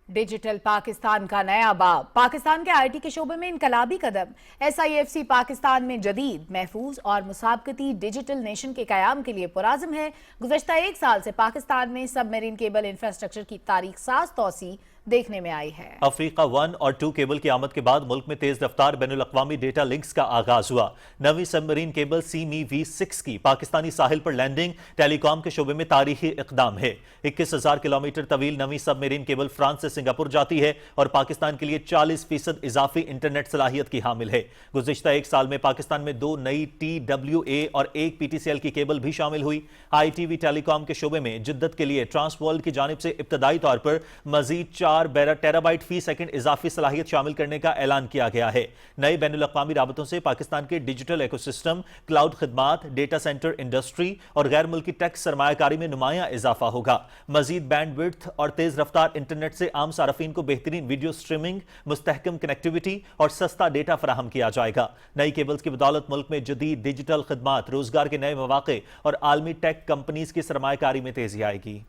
डिजिटल पाकिस्तान का नया बाब। पाकिस्तान के IT के शोबे में इनकलाबी कदम। SIFC पाकिस्तान में जदीद, महफूज और मुसाबकती डिजिटल नेशन के कयाम के लिए पुराज़म है। गुज़श्ता 1 साल से पाकिस्तान में सबमरीन केबल इंफ्रास्ट्रक्चर की तारीख साज तौसी देखने में आई है। अफ्रीका 1 और 2 केबल की आमद के बाद मुल्क में तेज रफ्तार बैनुल अक़वामी डेटा लिंक्स का आगाज हुआ। नवी सबमरीन केबल CME-V6 की पाकिस्तानी साहिल पर लैंडिंग टेलीकॉम के शोबे में तारीखी इकदाम है। 21,000 किलोमीटर तवील नवी सबमरीन केबल फ्रांस से सिंगापुर जाती है और पाकिस्तान के लिए 40% इजाफी इंटरनेट सलाहियत की हामिल है। गुज़श्ता 1 साल में पाकिस्तान में 2 नई TWA और 1 PTCL की केबल भी शामिल हुई। ITV टेलीकॉम के शोबे में जिद्दत के लिए ट्रांसवर्ल्ड की जानिब से इब्तदाई तौर पर मजीद 4 टेराबाइट फी सेकंड इजाफी सलाहियत शामिल करने का ऐलान किया गया है। नए बैनुल अक़वामी राबतों से पाकिस्तान के डिजिटल इकोसिस्टम, क्लाउड खिदमात, डेटा सेंटर इंडस्ट्री और गैर मुल्की टेक सरमायाकारी में नुमाया इजाफा होगा। मजीद बैंडविड्थ और तेज रफ्तार इंटरनेट से आम सारफीन को बेहतरीन वीडियो स्ट्रीमिंग, मुस्तहकम कनेक्टिविटी और सस्ता डेटा फराहम किया जाएगा। नई केबल्स की बदौलत मुल्क में जदीद डिजिटल खिदमात, रोजगार के नए मौके और आलमी टेक कंपनीज की सरमायाकारी में तेजी आएगी।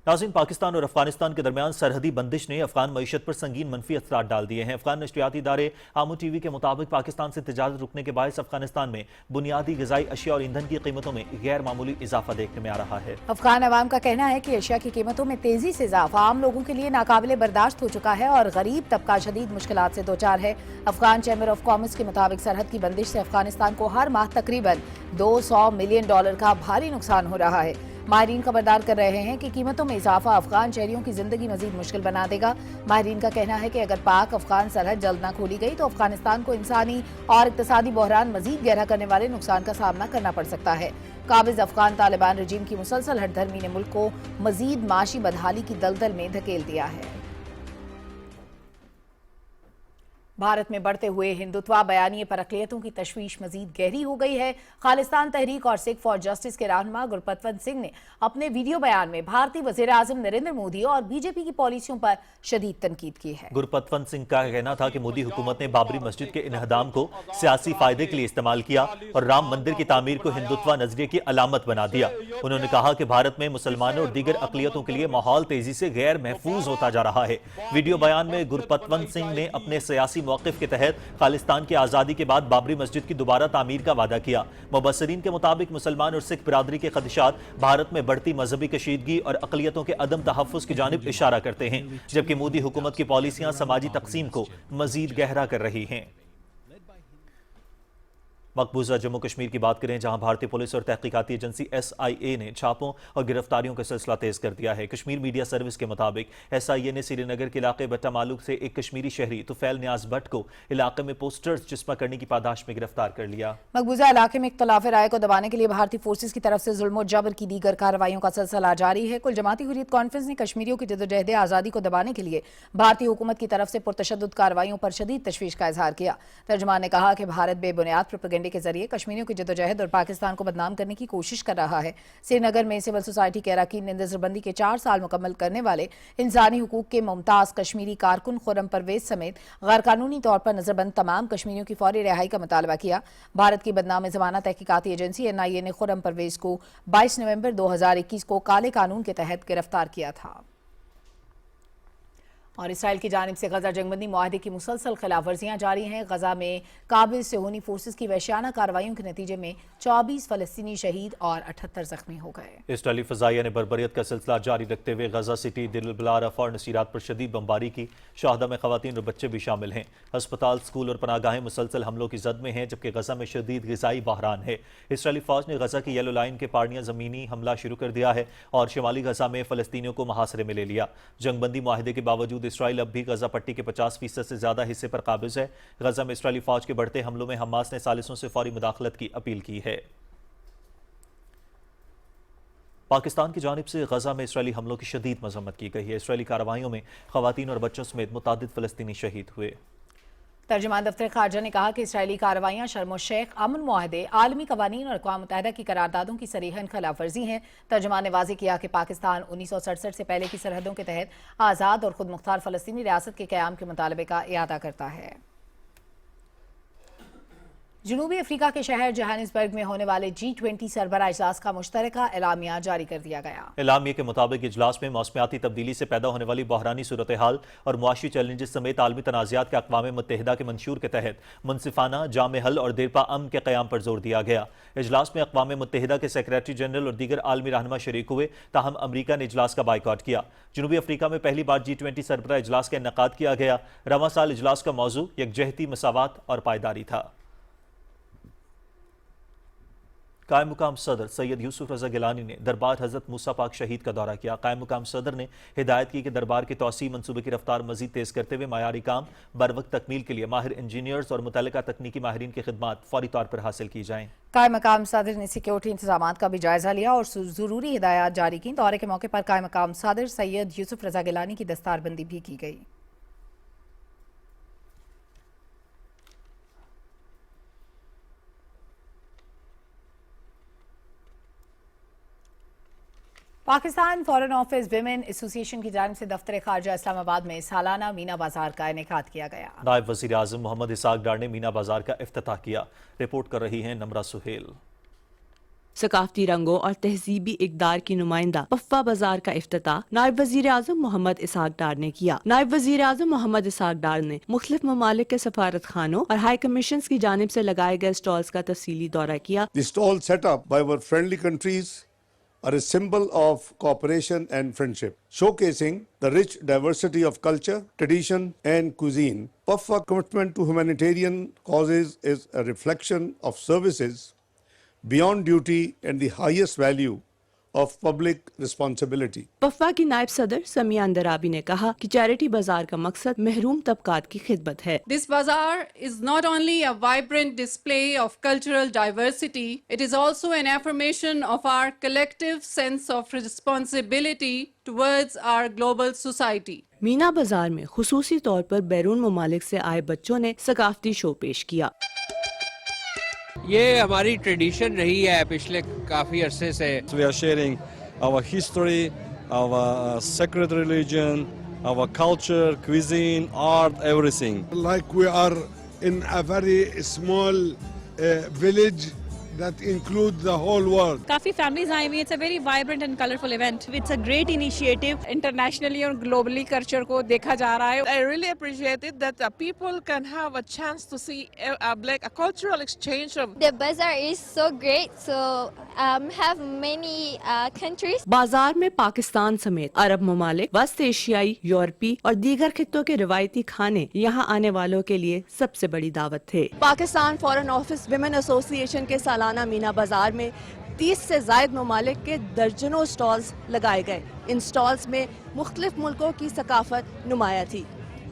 नाज़रीन, पाकिस्तान और अफगानिस्तान के दरमियान सरहदी बंदिश ने अफगान मईशत पर संगीन मनफी असरात डाल दिए हैं। अफगान नशरियाती इदारे आमू टीवी के मुताबिक पाकिस्तान से तिजारत रुकने के बायस अफगानिस्तान में बुनियादी ग़िज़ाई अशिया और ईंधन की कीमतों में गैर मामूली इजाफा देखने में आ रहा है। अफगान अवाम का कहना है कि अशिया की कीमतों में तेजी से इजाफा आम लोगों के लिए नाकाबिले बर्दाश्त हो चुका है और गरीब तबका शदीद मुश्किलात से दो चार है। अफगान चैम्बर ऑफ कॉमर्स के मुताबिक सरहद की बंदिश से अफगानिस्तान को हर माह तकरीबन $200 मिलियन का भारी नुकसान हो रहा है। माहिरीन खबरदार कर रहे हैं कि कीमतों में इजाफा अफगान शहरियों की जिंदगी मजीद मुश्किल बना देगा। माहिरीन का कहना है कि अगर पाक अफगान सरहद जल्द न खोली गई तो अफगानिस्तान को इंसानी और इक्तसादी बहरान मजीद गहरा करने वाले नुकसान का सामना करना पड़ सकता है। काबिज अफगान तालिबान रजीम की मुसलसल हठधर्मी ने मुल्क को मजीद माशी बदहाली की दलदल में धकेल दिया है। भारत में बढ़ते हुए हिंदुत्वा बयानिए पर अक़लियतों की तशवीश मजीद गहरी हो गई है। खालिस्तान तहरीक और सिख फॉर जस्टिस के रहनुमा गुरपतवंत सिंह ने अपने वीडियो बयान में भारतीय वज़ीर आज़म नरेंद्र मोदी और बीजेपी की पॉलिसियों पर शदीद तनकीद की है। गुरपतवंत सिंह का कहना था कि मोदी हुकूमत ने बाबरी मस्जिद के इन्हदाम को सियासी फायदे के लिए इस्तेमाल किया और राम मंदिर की तामीर को हिंदुत्वा नजरिए की अलामत बना दिया। उन्होंने कहा कि भारत में मुसलमानों और दीगर अक़लियतों के लिए माहौल तेजी से गैर महफूज होता जा रहा है। वीडियो बयान में गुरपतवंत सिंह ने अपने सियासी मौक़िफ़ के तहत खालिस्तान की आज़ादी के बाद बाबरी मस्जिद की दोबारा तामीर का वादा किया। मुबस्सिरीन के मुताबिक मुसलमान और सिख बिरादरी के खदशात भारत में बढ़ती मजहबी कशीदगी और अक़लियतों के अदम तहफ़्फ़ुज़ की जानिब इशारा करते हैं, जबकि मोदी हुकूमत की पॉलिसियां समाजी तकसीम को मजीद गहरा कर रही हैं। मकबूजा जम्मू कश्मीर की बात करें, जहां भारतीय पुलिस और तहकीकाती एजेंसी SIA ने छापों और गिरफ्तारियों का सिलसिला तेज कर दिया है। कश्मीर मीडिया सर्विस के मुताबिक SIA ने श्रीनगर के इलाके बट्टा मालूक से एक कश्मीरी शहरी तुफैल न्याज भट्ट को इलाके में पोस्टर्स चिस्मा करने की पादाश में गिरफ्तार कर लिया। मकबूजा इलाके में इख्तलाफ राय को दबाने के लिए भारतीय फोर्सेज की तरफ से जुल्म जबर की दीगर कार्रवाइयों का सिलसिला जारी है। कुल जमाती हुर्रियत कॉन्फ्रेंस ने कश्मीरियों की जदोजहद आज़ादी को दबाने के लिए भारतीय हुकूमत की तरफ से पुरतशद्दुद कार्रवाइयों पर शदीद तशवीश का इजहार किया। तर्जुमान ने कहा कि भारत बेबुनियाद प्रोपेगेंडे के जरिए कश्मीरियों की जदोजहद और पाकिस्तान को बदनाम करने की कोशिश कर रहा है। श्रीनगर में सिविल सोसाइटी के अरकान ने नजरबंदी के 4 साल मुकम्मल करने वाले इंसानी हुकूक के मुमताज कश्मीरी कारकुन खुर्रम परवेज समेत गैर कानूनी तौर पर नजरबंद तमाम कश्मीरियों की फौरी रिहाई का मुतालबा किया। भारत की बदनाम ज़माना तहकीकाती एजेंसी NIA ने खुर्रम परवेज को 22 नवंबर 2021 को काले कानून के तहत गिरफ्तार किया था। और इसराइल की जानिब से गजा जंगबंदी मुआहदे की मुसलसल खिलाफ वर्जियां जारी हैं। गजा में काबिल सेहूनी फोर्सेस की वहशियाना कार्रवाइयों के नतीजे में 24 फलस्तीनी शहीद और 78 जख्मी हो गए। इसराइली फजाइया ने बर्बरियत का सिलसिला जारी रखते हुए गजा सिटी, दिल बला, रफा और नसीरात पर शदीद बमबारी की। शहादा में खवातीन और बच्चे भी शामिल हैं। अस्पताल, स्कूल और पनागाहें मुसलसल हमलों की जद में हैं, जबकि गजा में शदीद ग़िज़ाई बहरान है। इसराइली फौज ने गजा की येलो लाइन के पार्निया ज़मीनी हमला शुरू कर दिया है और शिमाली गजा में फ़लस्तीनियों को मुहासरे में ले लिया। जंगबंदी मुआहदे के बावजूद इसराइल अब भी गजा पट्टी के 50% से ज्यादा हिस्से पर काबिज है। गजा में इसराइली फौज के बढ़ते हमलों में हमास ने सालिसों से फौरी मुदाखलत की अपील की है। पाकिस्तान की जानिब से गजा में इसराइली हमलों की शदीद मजम्मत की गई है। इसराइली कार्रवाइयों में खवातीन और बच्चों समेत मुतादिद फलस्तीनी शहीद हुए। तर्जुमान दफ्तर खारजा ने कहा कि इसराइली कार्रवाइयां शर्म और शेख, अमन मुआहदे, आलमी कवानीन और अक़वाम मुत्तहिदा की करारदादों की सरीहन खिलाफ वर्जी हैं। तर्जुमान ने वाज़ेह किया कि पाकिस्तान 1967 से पहले की सरहदों के तहत आज़ाद और खुद मुख्तार फ़लस्तीनी रियासत के क़याम के मुतालबे का इयादा करता है। जनूबी अफ्रीका के शहर जोहानिसबर्ग में होने वाले G20 सरबरा इजलास का मुश्तरका एलामिया जारी कर दिया गया। एलामिया के मुताबिक इजलास में मौसमियाती तब्दीली से पैदा होने वाली बहरानी सूरत हाल और मुआशी चैलेंजेस समेत आलमी तनाज़ात के अक़वाम मुत्तहिदा के मंशूर के तहत मुनसिफाना, जामे हल और देरपा अमन के क़याम पर जोर दिया गया। इजलास में अक़वाम मुत्तहिदा के सेक्रेटरी जनरल और दीगर आलमी रहनुमा शरीक हुए, ताहम अमरीका ने इजलास का बाइकआउट किया। जनूबी अफ्रीका में पहली बार G20 सरबरा इजलास का इनेकाद किया गया। रवां साल इजलास का मौजू यकजहती, मसावात और पायदारी था। कायम मुकाम सदर सैयद यूसुफ रजा गिलानी ने दरबार हजरत मूसा पाक शहीद का दौरा किया। कायम मुकाम सदर ने हिदायत की कि दरबार के तौसी मनसूबे की रफ्तार मजीद तेज करते हुए मायारी काम बर वक्त तकमील के लिए माहिर इंजीनियर्स और मुतल्लिका तकनीकी माहिरीन की खिदमात फौरी तौर पर हासिल की जाएं। कायम मकाम सदर ने सिक्योरिटी इंतजाम का भी जायजा लिया और जरूरी हिदायत जारी की। दौरे के मौके पर कायम मकाम सदर सैयद यूसुफ रजा गिलानी की दस्तारबंदी भी की गई। Pakistan foreign office women association की जानिब से दफ्तर खारजा इस्लामाबाद में सालाना मीना बाजार का इनेकाद किया गया। नायब वज़ीर आज़म मोहम्मद इसाक डार ने मीना बाजार का इफ्तिताह किया। रिपोर्ट कर रही हैं नमरा सुहेल। सकाफती रंगों और तहजीबी इकदार की नुमाइंदा पफ्फा बाजार का इफ्तिताह नायब वजीर आज़म मोहम्मद इसहाक डार ने किया। नायब वजीर आज़म मोहम्मद इसहाक डार ने मुख्तलिफ ममालिक के सफारत खानों और हाई कमीशन की जानिब से लगाए गए स्टॉल्स का तफसीली दौरा किया। The stalls set up by our friendly countries are a symbol of cooperation and friendship, showcasing the rich diversity of culture, tradition and cuisine. PAFA commitment to humanitarian causes is a reflection of services beyond duty and the highest value of public responsibility. पफ्फा की नायब सदर समिया अंदराबी ने कहा कि charity बाजार का मकसद महरूम तबकात की खिदमत है। This bazaar is not only a vibrant display of cultural diversity, it is also an affirmation of our collective sense of responsibility towards our global society. Meena बाजार में खुसूसी तौर पर बैरून ममालिक से आए बच्चों ने सकाफती शो पेश किया। ये हमारी ट्रेडिशन रही है पिछले काफी अरसे से। We are sharing our history, our sacred religion, our culture, cuisine, art, everything. Like we are in a very small village that includes the whole world. काफी families आई हुई हैं. It's a very vibrant and colorful event. It's a great initiative. Internationally और globally culture को देखा जा रहा है. I really appreciate it that people can have a chance to see like a cultural exchange of. The bazaar is so great. So have many countries. बाजार में पाकिस्तान समेत अरब ममालिक, वस्त एशियाई, यूरोपी और दीगर खित्तों के रिवायती खाने यहाँ आने वालों के लिए सबसे बड़ी दावत थे। Pakistan foreign office women association के सालाना मीना बाजार में 30 से जायद ममालिक के दर्जनों स्टॉल्स लगाए गए। इन स्टॉल्स में मुख्तलिफ मुल्कों की सकाफत नुमाया थी।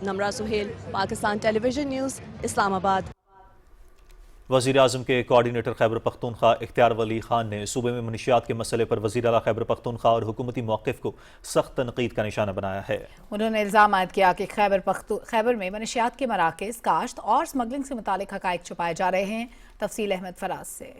Namra Suhail, Pakistan television news, Islamabad. वज़ीर आज़म के कोऑर्डिनेटर खैबर पख्तूनख्वा इख्तियार वली खान ने सूबे में मनशियात के मसले पर वज़ीर आला खैबर पख्तूनख्वा और हुकूमती मौक़िफ़ को सख्त तनक़ीद का निशाना बनाया है। उन्होंने इल्ज़ाम आयद किया कि खैबर में मनशियात के मराकज़, काश्त और स्मगलिंग से मुतालिक हक़ाइक़ छुपाए जा रहे हैं। तफसील अहमद फराज से।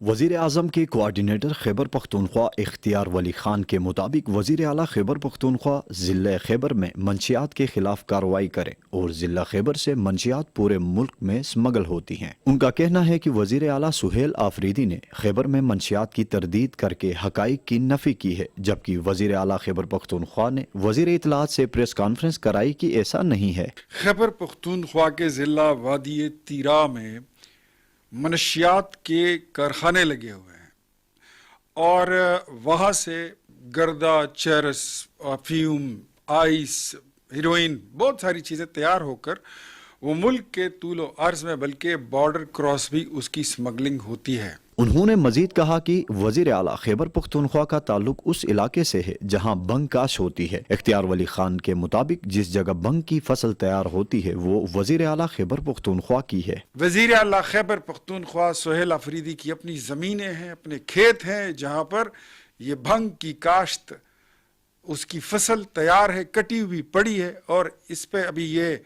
वज़ीर आज़म के कोऑर्डिनेटर खैबर पख्तूनख्वा इख्तियार वली खान के मुताबिक वज़ीर आला खैबर पख्तूनख्वा ज़िला खैबर में मंशियात के खिलाफ कार्रवाई करें और ज़िला खैबर से मंशियात पूरे मुल्क में स्मगल होती हैं। उनका कहना है कि वज़ीर आला सुहेल आफरीदी ने खैबर में मंशियात की तरदीद करके हक़ाइक़ की नफ़ी की है, जबकि वज़ीर आला खैबर पख्तूनख्वा ने वज़ीर इत्तलात से प्रेस कॉन्फ्रेंस कराई कि ऐसा नहीं है। खैबर पख्तूनख्वा के ज़िला वादी तीरा में मनशियात के कारखाने लगे हुए हैं और वहाँ से गर्दा, चरस, अफीम, आइस, हीरोइन, बहुत सारी चीज़ें तैयार होकर वो मुल्क के तूलो अर्ज में बल्कि बॉर्डर क्रॉस भी उसकी स्मगलिंग होती है। उन्होंने मजीद कहा कि वज़ीर आला खैबर पख्तूनख्वा का ताल्लुक उस इलाके से है जहां बंग काश होती है। इख्तियार वली खान के मुताबिक जिस जगह बंग की फसल तैयार होती है वो वज़ीर आला खैबर पख्तूनख्वा की है। वज़ीर आला खैबर पख्तूनख्वा सुहेल आफरीदी की अपनी ज़मीनें हैं, अपने खेत हैं जहां पर ये भंग की काश्त, उसकी फसल तैयार है, कटी हुई पड़ी है और इस पे अभी ये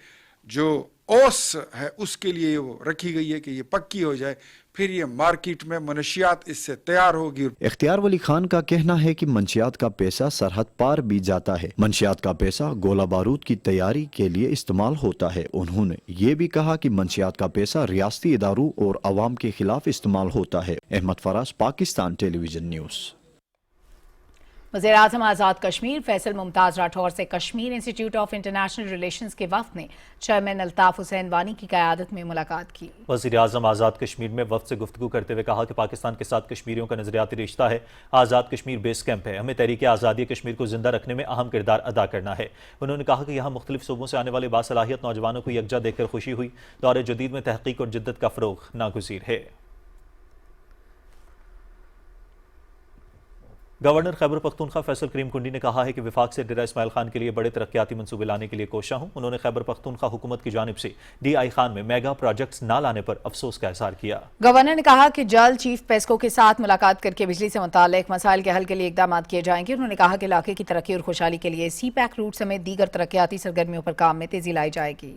जो ओस है उसके लिए वो रखी गई है कि ये पक्की हो जाए, फिर ये मार्केट में मनशियात इससे तैयार होगी। इख्तियार वली खान का कहना है कि मंशियात का पैसा सरहद पार भी जाता है। मंशियात का पैसा गोला बारूद की तैयारी के लिए इस्तेमाल होता है। उन्होंने ये भी कहा कि मंशियात का पैसा रियासती इदारों और अवाम के खिलाफ इस्तेमाल होता है। Ahmed Faraz, Pakistan television news. वज़ीर आज़म आज़ाद कश्मीर फैसल मुमताज़ राठौर से Kashmir institute of international relations के वफ़द ने चेयरमैन अल्ताफ़ हुसैन वानी की क़यादत में मुलाकात की। वज़ीर आज़म आज़ाद कश्मीर में वफ़द से गुफ्तगू करते हुए कहा कि पाकिस्तान के साथ कश्मीरियों का नज़रियाती रिश्ता है। आज़ाद कश्मीर बेस कैंप है, हमें तहरीक आज़ादी कश्मीर को जिंदा रखने में अहम किरदार अदा करना है। उन्होंने कहा कि यहाँ मुख्तलिफ सूबों से आने वाले बासलाहियत नौजवानों को यकजा देखकर खुशी हुई। दौर जदीद में तहक़ीक़ और जिद्दत का फ़रोग़ नागुज़ीर है। गवर्नर खैबर पख्तूनख्वा फैसल करीम कुंडी ने कहा है कि विफाक से डेरा इस्माइल खान के लिए बड़े तरक्याती मंसूबे लाने के लिए कोशा हूँ। उन्होंने खैबर पख्तूनख्वा हुकूमत की जानिब से DI खान में मेगा प्रोजेक्ट्स न लाने पर अफसोस का इज़हार किया। गवर्नर ने कहा कि जल्द चीफ पेस्को के साथ मुलाकात करके बिजली से मुताल्लिक मसाइल के हल के लिए इकदाम किए जाएंगे। उन्होंने कहा कि इलाके की तरक्की और खुशहाली के लिए CPAC रूट समेत दीगर तरक्याती सरगर्मियों पर काम में तेजी लाई जाएगी।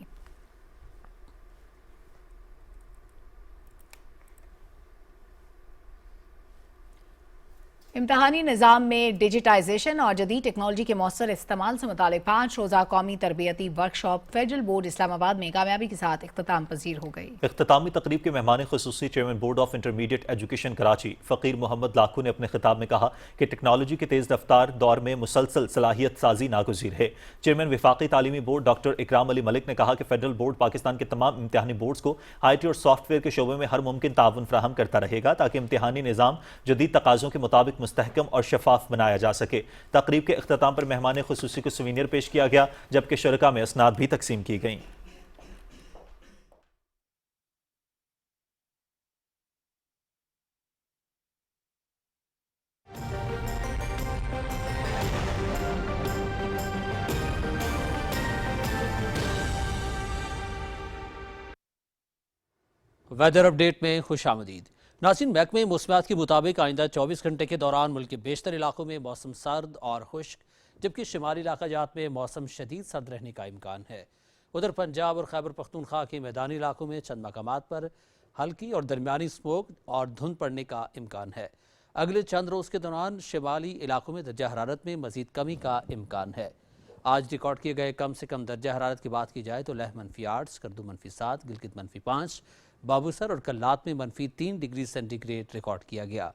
इम्तहानी निज़ाम में डिजिटाइजेशन और जदीद टेक्नोलॉजी के मौसर इस्तेमाल से मुतालिक 5 रोज़ा कौमी तरबियती वर्कशॉप फेडरल बोर्ड इस्लामाबाद में कामयाबी के साथ इख्तिताम पजीर हो गई। इख्तितामी तकरीब के मेहमान खुसूसी chairman board of intermediate education Karachi Faqir Muhammad Lakhu ने अपने खिताब में कहा कि टेक्नोलॉजी के तेज़ रफ्तार दौर में मुसलसल सलाहियत साजी नागुज़ीर है। चेयरमैन विफाकी तालीमी बोर्ड डॉक्टर इकराम अली मलिक ने कहा कि फेडरल बोर्ड पाकिस्तान के तमाम इम्तिहानी बोर्ड्स को IT और सॉफ्टवेयर के शोबे में हर मुमकिन ताउन फराहम करता रहेगा ताकि इम्तिहानी निज़ाम जदीद तकाज़ों के मुताबिक मुस्तहकम और शफाफ बनाया जा सके। तकरीब के इख्तिताम पर मेहमान खुसूसी को सुवीनियर पेश किया गया जबकि शुरका में असनाद भी तकसीम की गई। वेदर अपडेट में खुशामदीद। नाज़रीन, महकमे मौसमियात के मुताबिक आइंदा 24 घंटे के दौरान मुल्क के बेशतर इलाकों में मौसम सर्द और खुश्क, जबकि शुमाली इलाक़ाजात में मौसम शदीद सर्द रहने का इम्कान है। उधर पंजाब और खैबर पख्तूनख्वा के मैदानी इलाकों में चंद मकामात पर हल्की और दरमियानी स्मोक और धुंध पड़ने का इम्कान है। अगले चंद रोज़ के दौरान शुमाली इलाकों में दर्जा हरारत में मज़ीद कमी का इम्कान है। आज रिकॉर्ड किए गए कम से कम दर्जा हरारत की बात की जाए तो लह -8, स्कर्दू -7, गिलगित -5, बाबूसर और कल्लात में -3 डिग्री सेंटीग्रेड रिकॉर्ड किया गया।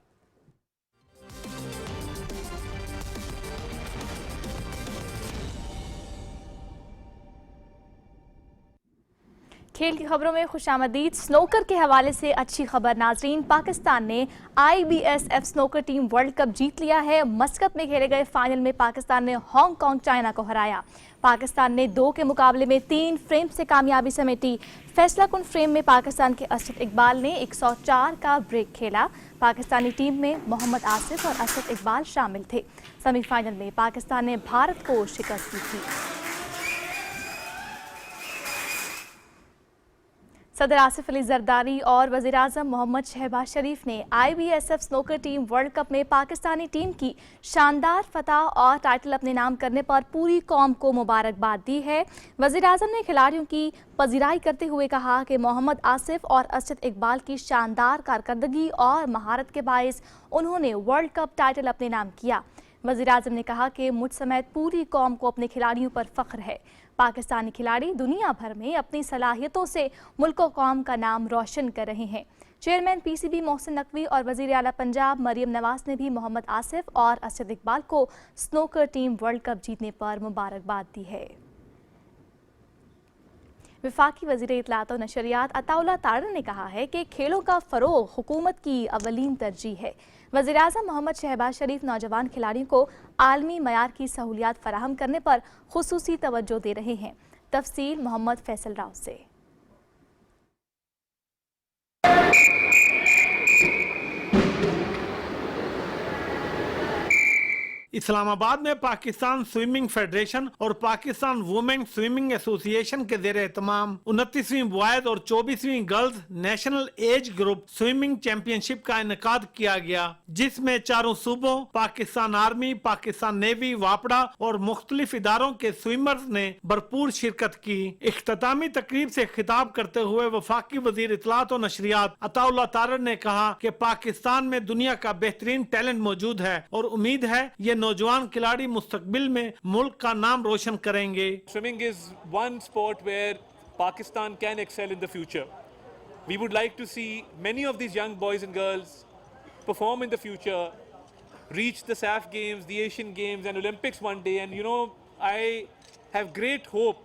खेल की खबरों में खुशामदीद। स्नोकर के हवाले से अच्छी खबर नाजरीन, पाकिस्तान ने IBSF snooker team world cup जीत लिया है। मस्कत में खेले गए फाइनल में पाकिस्तान ने हांगकांग चाइना को हराया। पाकिस्तान ने 2 के मुकाबले में 3 फ्रेम से कामयाबी समेटी। फैसला कुन फ्रेम में पाकिस्तान के असद इकबाल ने 104 का ब्रेक खेला। पाकिस्तानी टीम में मोहम्मद आसिफ और असद इकबाल शामिल थे। सेमीफाइनल में पाकिस्तान ने भारत को शिकस्त दी थी। सदर आसिफ अली जरदारी और वज़ीर-ए-आज़म मोहम्मद शहबाज शरीफ ने IBSF snooker team world cup में पाकिस्तानी टीम की शानदार फतह और टाइटल अपने नाम करने पर पूरी कौम को मुबारकबाद दी है। वज़ीर-ए-आज़म ने खिलाड़ियों की पजीराई करते हुए कहा कि मोहम्मद आसिफ और असद इकबाल की शानदार कारकर्दगी और महारत के बायस उन्होंने वर्ल्ड कप टाइटल अपने नाम किया। वज़ीर-ए-आज़म ने कहा कि मुझ समेत पूरी कौम को अपने खिलाड़ियों पर फ़ख्र है। पाकिस्तानी खिलाड़ी दुनिया भर में अपनी सलाहियतों से मुल्क और कौम का नाम रोशन कर रहे हैं। चेयरमैन PCB मोहसिन नकवी और वज़ीर आला पंजाब मरियम नवाज ने भी मोहम्मद आसिफ और असद इकबाल को स्नोकर टीम वर्ल्ड कप जीतने पर मुबारकबाद दी है। वफाकी वज़ीर इत्तलात और नशरियात अताउल्लाह तारड़ ने कहा है कि खेलों का फ़रोग़ हुकूमत की अवलीन तरजीह है। वज़ीर-ए-आज़म मोहम्मद शहबाज शरीफ नौजवान खिलाड़ियों को आलमी मयार की सहूलियात फराहम करने पर खुसूसी तवज्जो दे रहे हैं। तफसील मोहम्मद फैसल राव से। इस्लामाबाद में पाकिस्तान स्विमिंग फेडरेशन और पाकिस्तान वुमेन स्विमिंग एसोसिएशन के ज़ेरे एहतमाम 29वीं बॉयज और 24वीं girls national age group swimming championship का इनेकाद किया गया, जिसमें चारों सूबों पाकिस्तान आर्मी, पाकिस्तान नेवी, वापड़ा और मुख्तलिफ इदारों के स्विमर्स ने भरपूर शिरकत की। इख्तितामी तकरीब से खिताब करते हुए वफाकी वजीर इत्तलात और नशरियात अताउल्लाह तारड़ ने कहा कि पाकिस्तान में दुनिया का बेहतरीन टैलेंट मौजूद है और उम्मीद है ये नौजवान खिलाड़ी मुस्तकबिल में मुल्क का नाम रोशन करेंगे। Swimming is one sport where Pakistan can excel in the future. We would like to see many of these young boys and girls perform in the future, reach the SAF Games, the Asian Games and Olympics one day. And you know, I have great hope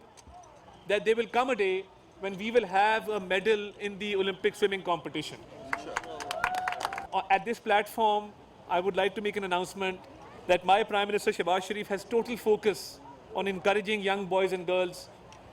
that there will come a day when we will have a medal in the Olympic swimming competition. At this platform, I would like to make an announcement that my Prime Minister Shehbaz Sharif has total focus on encouraging young boys and girls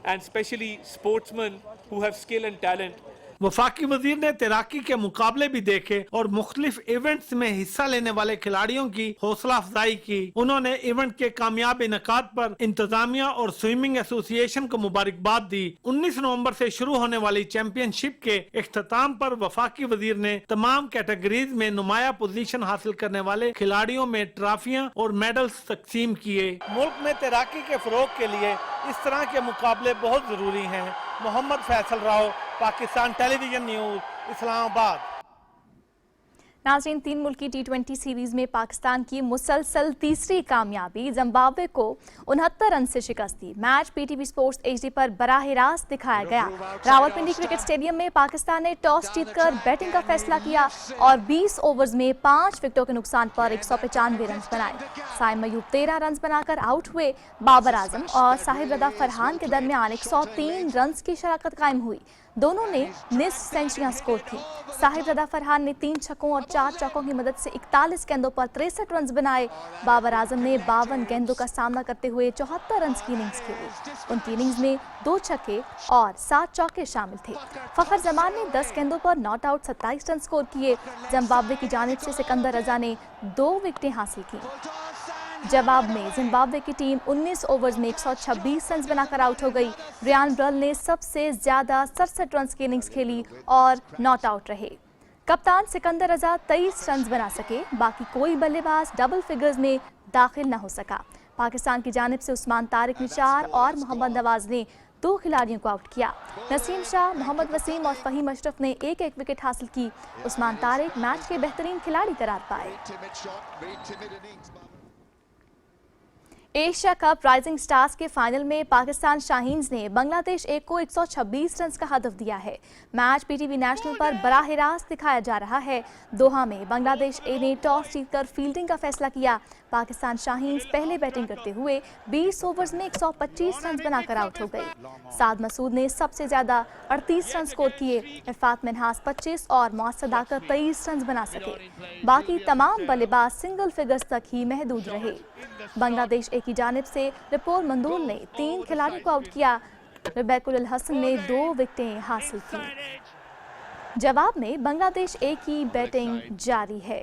and especially sportsmen who have skill and talent. वफाकी वजीर ने तैराकी के मुकाबले भी देखे और मुख्तलिफ इवेंट्स में हिस्सा लेने वाले खिलाड़ियों की हौसला अफजाई की। उन्होंने इवेंट के कामयाब इनेकाद पर इंतजामिया और स्विमिंग एसोसिएशन को मुबारकबाद दी। 19 नवंबर से शुरू होने वाली चैंपियनशिप के इख्तिताम पर वफाकी वजीर ने तमाम कैटेगरीज में नुमाया पोजीशन हासिल करने वाले खिलाड़ियों में ट्रॉफियां और मेडल्स तकसीम किए। मुल्क में तैराकी के फरोग के लिए इस तरह के मुकाबले बहुत जरूरी हैं। Mohammad Faisal Rao, Pakistan television news, Islamabad. नाज़रीन, 3 मुल्की T20 सीरीज में पाकिस्तान की मुसलसल तीसरी कामयाबी, जिम्बाब्वे को 69 रन से शिकस्त दी। मैच PTV स्पोर्ट्स HD पर बराह रास्त दिखाया गया। रावलपिंडी क्रिकेट स्टेडियम में पाकिस्तान ने टॉस जीतकर बैटिंग का फैसला किया और 20 ओवर्स में 5 विकेटों के नुकसान पर 195 रन बनाए। साइम मयूब 13 रन बनाकर आउट हुए। बाबर आजम और साहिब रदा फरहान के दरमियान 103 रन की शराकत कायम हुई। दोनों ने निस्फ सेंचुरियां स्कोर की। साहिब रदा फरहान ने 3 छक्कों और 4 चौकों की मदद से 41 गेंदों पर 63 रन बनाए। बाबर आजम ने 52 गेंदों का सामना करते हुए 74 रन की इनिंग्स खेली। उनकी इनिंग्स में 2 छक्के और 7 चौके शामिल थे। फखर जमान ने 10 गेंदों पर नॉट आउट 27 रन स्कोर किए। जिम्बाब्वे की जानिब से सिकंदर रजा ने 2 विकेटें हासिल की। जवाब में जिम्बाब्वे की टीम 19 ओवर्स में 126 रन बनाकर आउट हो गई। रियान ब्रल ने सबसे ज्यादा 67 रन की इनिंग्स खेली और नॉट आउट रहे। कप्तान सिकंदर रजा 23 रन बना सके, बाकी कोई बल्लेबाज डबल फिगर्स में दाखिल न हो सका। पाकिस्तान की जानिब से उस्मान तारिक ने 4 और मोहम्मद नवाज ने 2 खिलाड़ियों को आउट किया। नसीम शाह, मोहम्मद वसीम और फहीम अशरफ ने 1-1 विकेट हासिल की। उस्मान तारिक मैच के बेहतरीन खिलाड़ी करार पाए। एशिया कप राइजिंग स्टार्स के फाइनल में पाकिस्तान शाहीन्स ने बांग्लादेश ए को 126 रन का हदफ दिया है। मैच PTV नेशनल पर बराह रास्त दिखाया जा रहा है। दोहा में बांग्लादेश ए ने टॉस जीतकर फील्डिंग का फैसला किया। पाकिस्तान शाहीन्स पहले बैटिंग करते हुए 20 ओवर्स में 125 रन बनाकर आउट हो गई। साद मसूद ने सबसे ज्यादा 38 रन स्कोर किए। इरफात मिन्हास 25 और मौसद आकर 23 रन बना सके। बाकी तमाम बल्लेबाज सिंगल फिगर्स तक ही महदूद रहे। बांग्लादेश ए की जानिब से रिपोल मंदूल ने 3 खिलाड़ियों को आउट किया। रबैकुल अल हसन ने 2 विकेटें हासिल की। जवाब में बांग्लादेश ए की बैटिंग जारी है।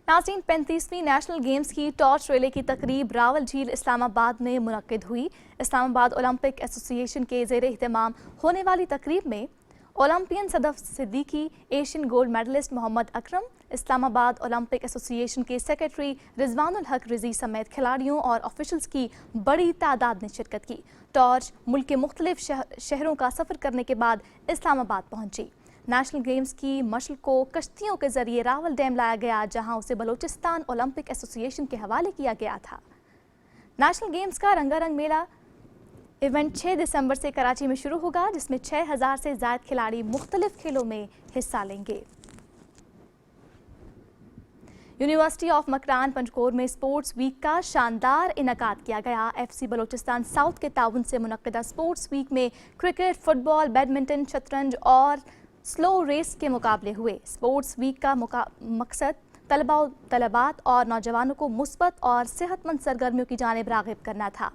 नाज़रीन, 35वीं नेशनल गेम्स की टॉर्च रेले की तकरीब रावल झील इस्लामाबाद में मुनक्किद हुई। इस्लामाबाद ओलंपिक एसोसिएशन के ज़ेर एहतमाम होने वाली तकरीब में Olympian Sadaf Siddiqui, Asian gold medalist Muhammad Akram, Islamabad Olympic association के सेक्रेटरी रिजवानुल हक रिजी समेत खिलाड़ियों और ऑफिशल्स की बड़ी तादाद ने शिरकत की। टॉर्च मुल्क के मुख्तलिफ शहरों का सफ़र करने के बाद इस्लामाबाद पहुंची। नेशनल गेम्स की मशल को कश्तियों के जरिए रावल डैम लाया गया, जहां उसे बलूचिस्तान ओलंपिक एसोसिएशन के हवाले किया गया था। नेशनल गेम्स का रंगारंग मेला इवेंट 6 दिसंबर से कराची में शुरू होगा, जिसमें 6000 से ज़ायद खिलाड़ी मुख्तलिफ खेलों में हिस्सा लेंगे। यूनिवर्सिटी ऑफ मकरान पंजकोर में स्पोर्ट्स वीक का शानदार इनकाद किया गया। FC बलूचिस्तान साउथ के ताउन से मुनक्किदा स्पोर्ट्स वीक में क्रिकेट, फुटबॉल, बैडमिंटन, शतरंज और स्लो रेस के मुकाबले हुए। स्पोर्ट्स वीक का मकसद तलबात और नौजवानों को मुस्बत और सेहतमंद सरगर्मियों की जानिब राग़िब करना था।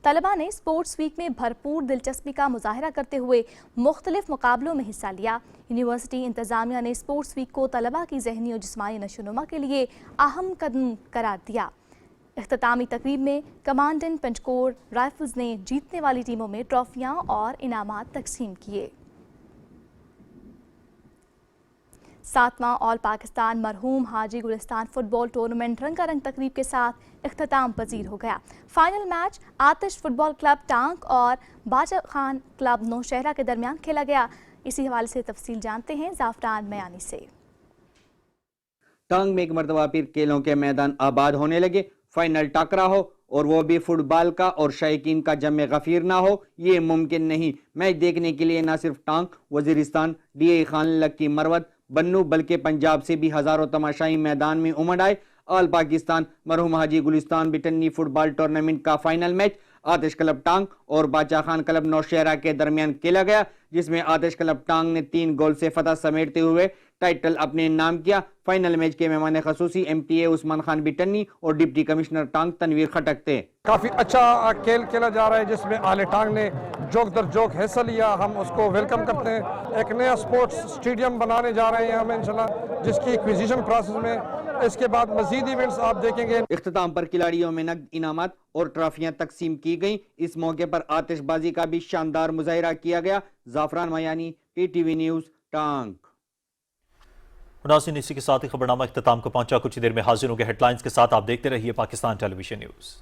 तलबा ने स्पोर्ट्स वीक में भरपूर दिलचस्पी का मुजाहरा करते हुए मुख्तलिफ मुकाबलों में हिस्सा लिया। यूनिवर्सिटी इंतज़ामिया ने स्पोर्ट्स वीक को तलबा की ज़हनी और जिस्मानी नशोनुमा के लिए अहम कदम करार दिया। इख्तितामी तकरीब में कमांडेंट पंजकोर राइफल्स ने जीतने वाली टीमों में ट्रॉफियाँ और इनामात तकसीम किए। 7वां ऑल पाकिस्तान मरहूम हाजी गुलिस्तान फुटबॉल टूर्नामेंट रंगारंग तकरीब के साथ इख्तिताम पजीर हो गया। फाइनल मैच आतिश फुटबॉल क्लब टांग और बाजा खान क्लब नौशहरा के दरमियान खेला गया। इसी हवाले से तफसील जानते हैं जाफरान मयानी से। टांग में एक मरतबा फिर खेलों के मैदान आबाद होने लगे। फाइनल टकरा हो और वो भी फुटबॉल का और शायकीन का जमे गफीर ना हो, ये मुमकिन नहीं। मैच देखने के लिए न सिर्फ टांग, वजीरिस्तान, DA खान लक्की मरवत, बन्नू बल्कि पंजाब से भी हजारों तमाशाई मैदान में उमड़ आए। ऑल पाकिस्तान मरहूम हाजी गुलिस्तान बिटन्नी फुटबॉल टूर्नामेंट का फाइनल मैच आतिश क्लब टांग और बादशाह खान क्लब नौशहरा के दरमियान खेला गया, जिसमें आतिश क्लब टांग ने 3 गोल से फतह समेटते हुए टाइटल अपने नाम किया। फाइनल मैच के मेहमान खसूसी MTA उस्मान खान बिटन्नी और डिप्टी कमिश्नर टांग तनवीर खटक थे। काफी अच्छा खेल खेला जा रहा है, जिसमें आले टांग ने जोक दर जोक हिस्सा लिया। हम उसको वेलकम करते हैं। एक नया स्पोर्ट्स स्टेडियम बनाने जा रहे हैं हम इंशाल्लाह, जिसकी एक्विजिशन प्रोसेस में। इसके बाद मजीद इवेंट्स आप देखेंगे। इख्तिताम पर खिलाड़ियों में नकद इनामात और ट्रॉफियां तकसीम की गई। इस मौके पर आतिशबाजी का भी शानदार मुजाहिरा किया गया। जाफरान मयानी, PTV न्यूज, टांग। नाज़रीन, इसी के साथ ही खबरनामा इख्तिताम को पहुंचा। कुछ देर में हाजिर होंगे हेडलाइंस के साथ। आप देखते रहिए पाकिस्तान टेलीविजन न्यूज़।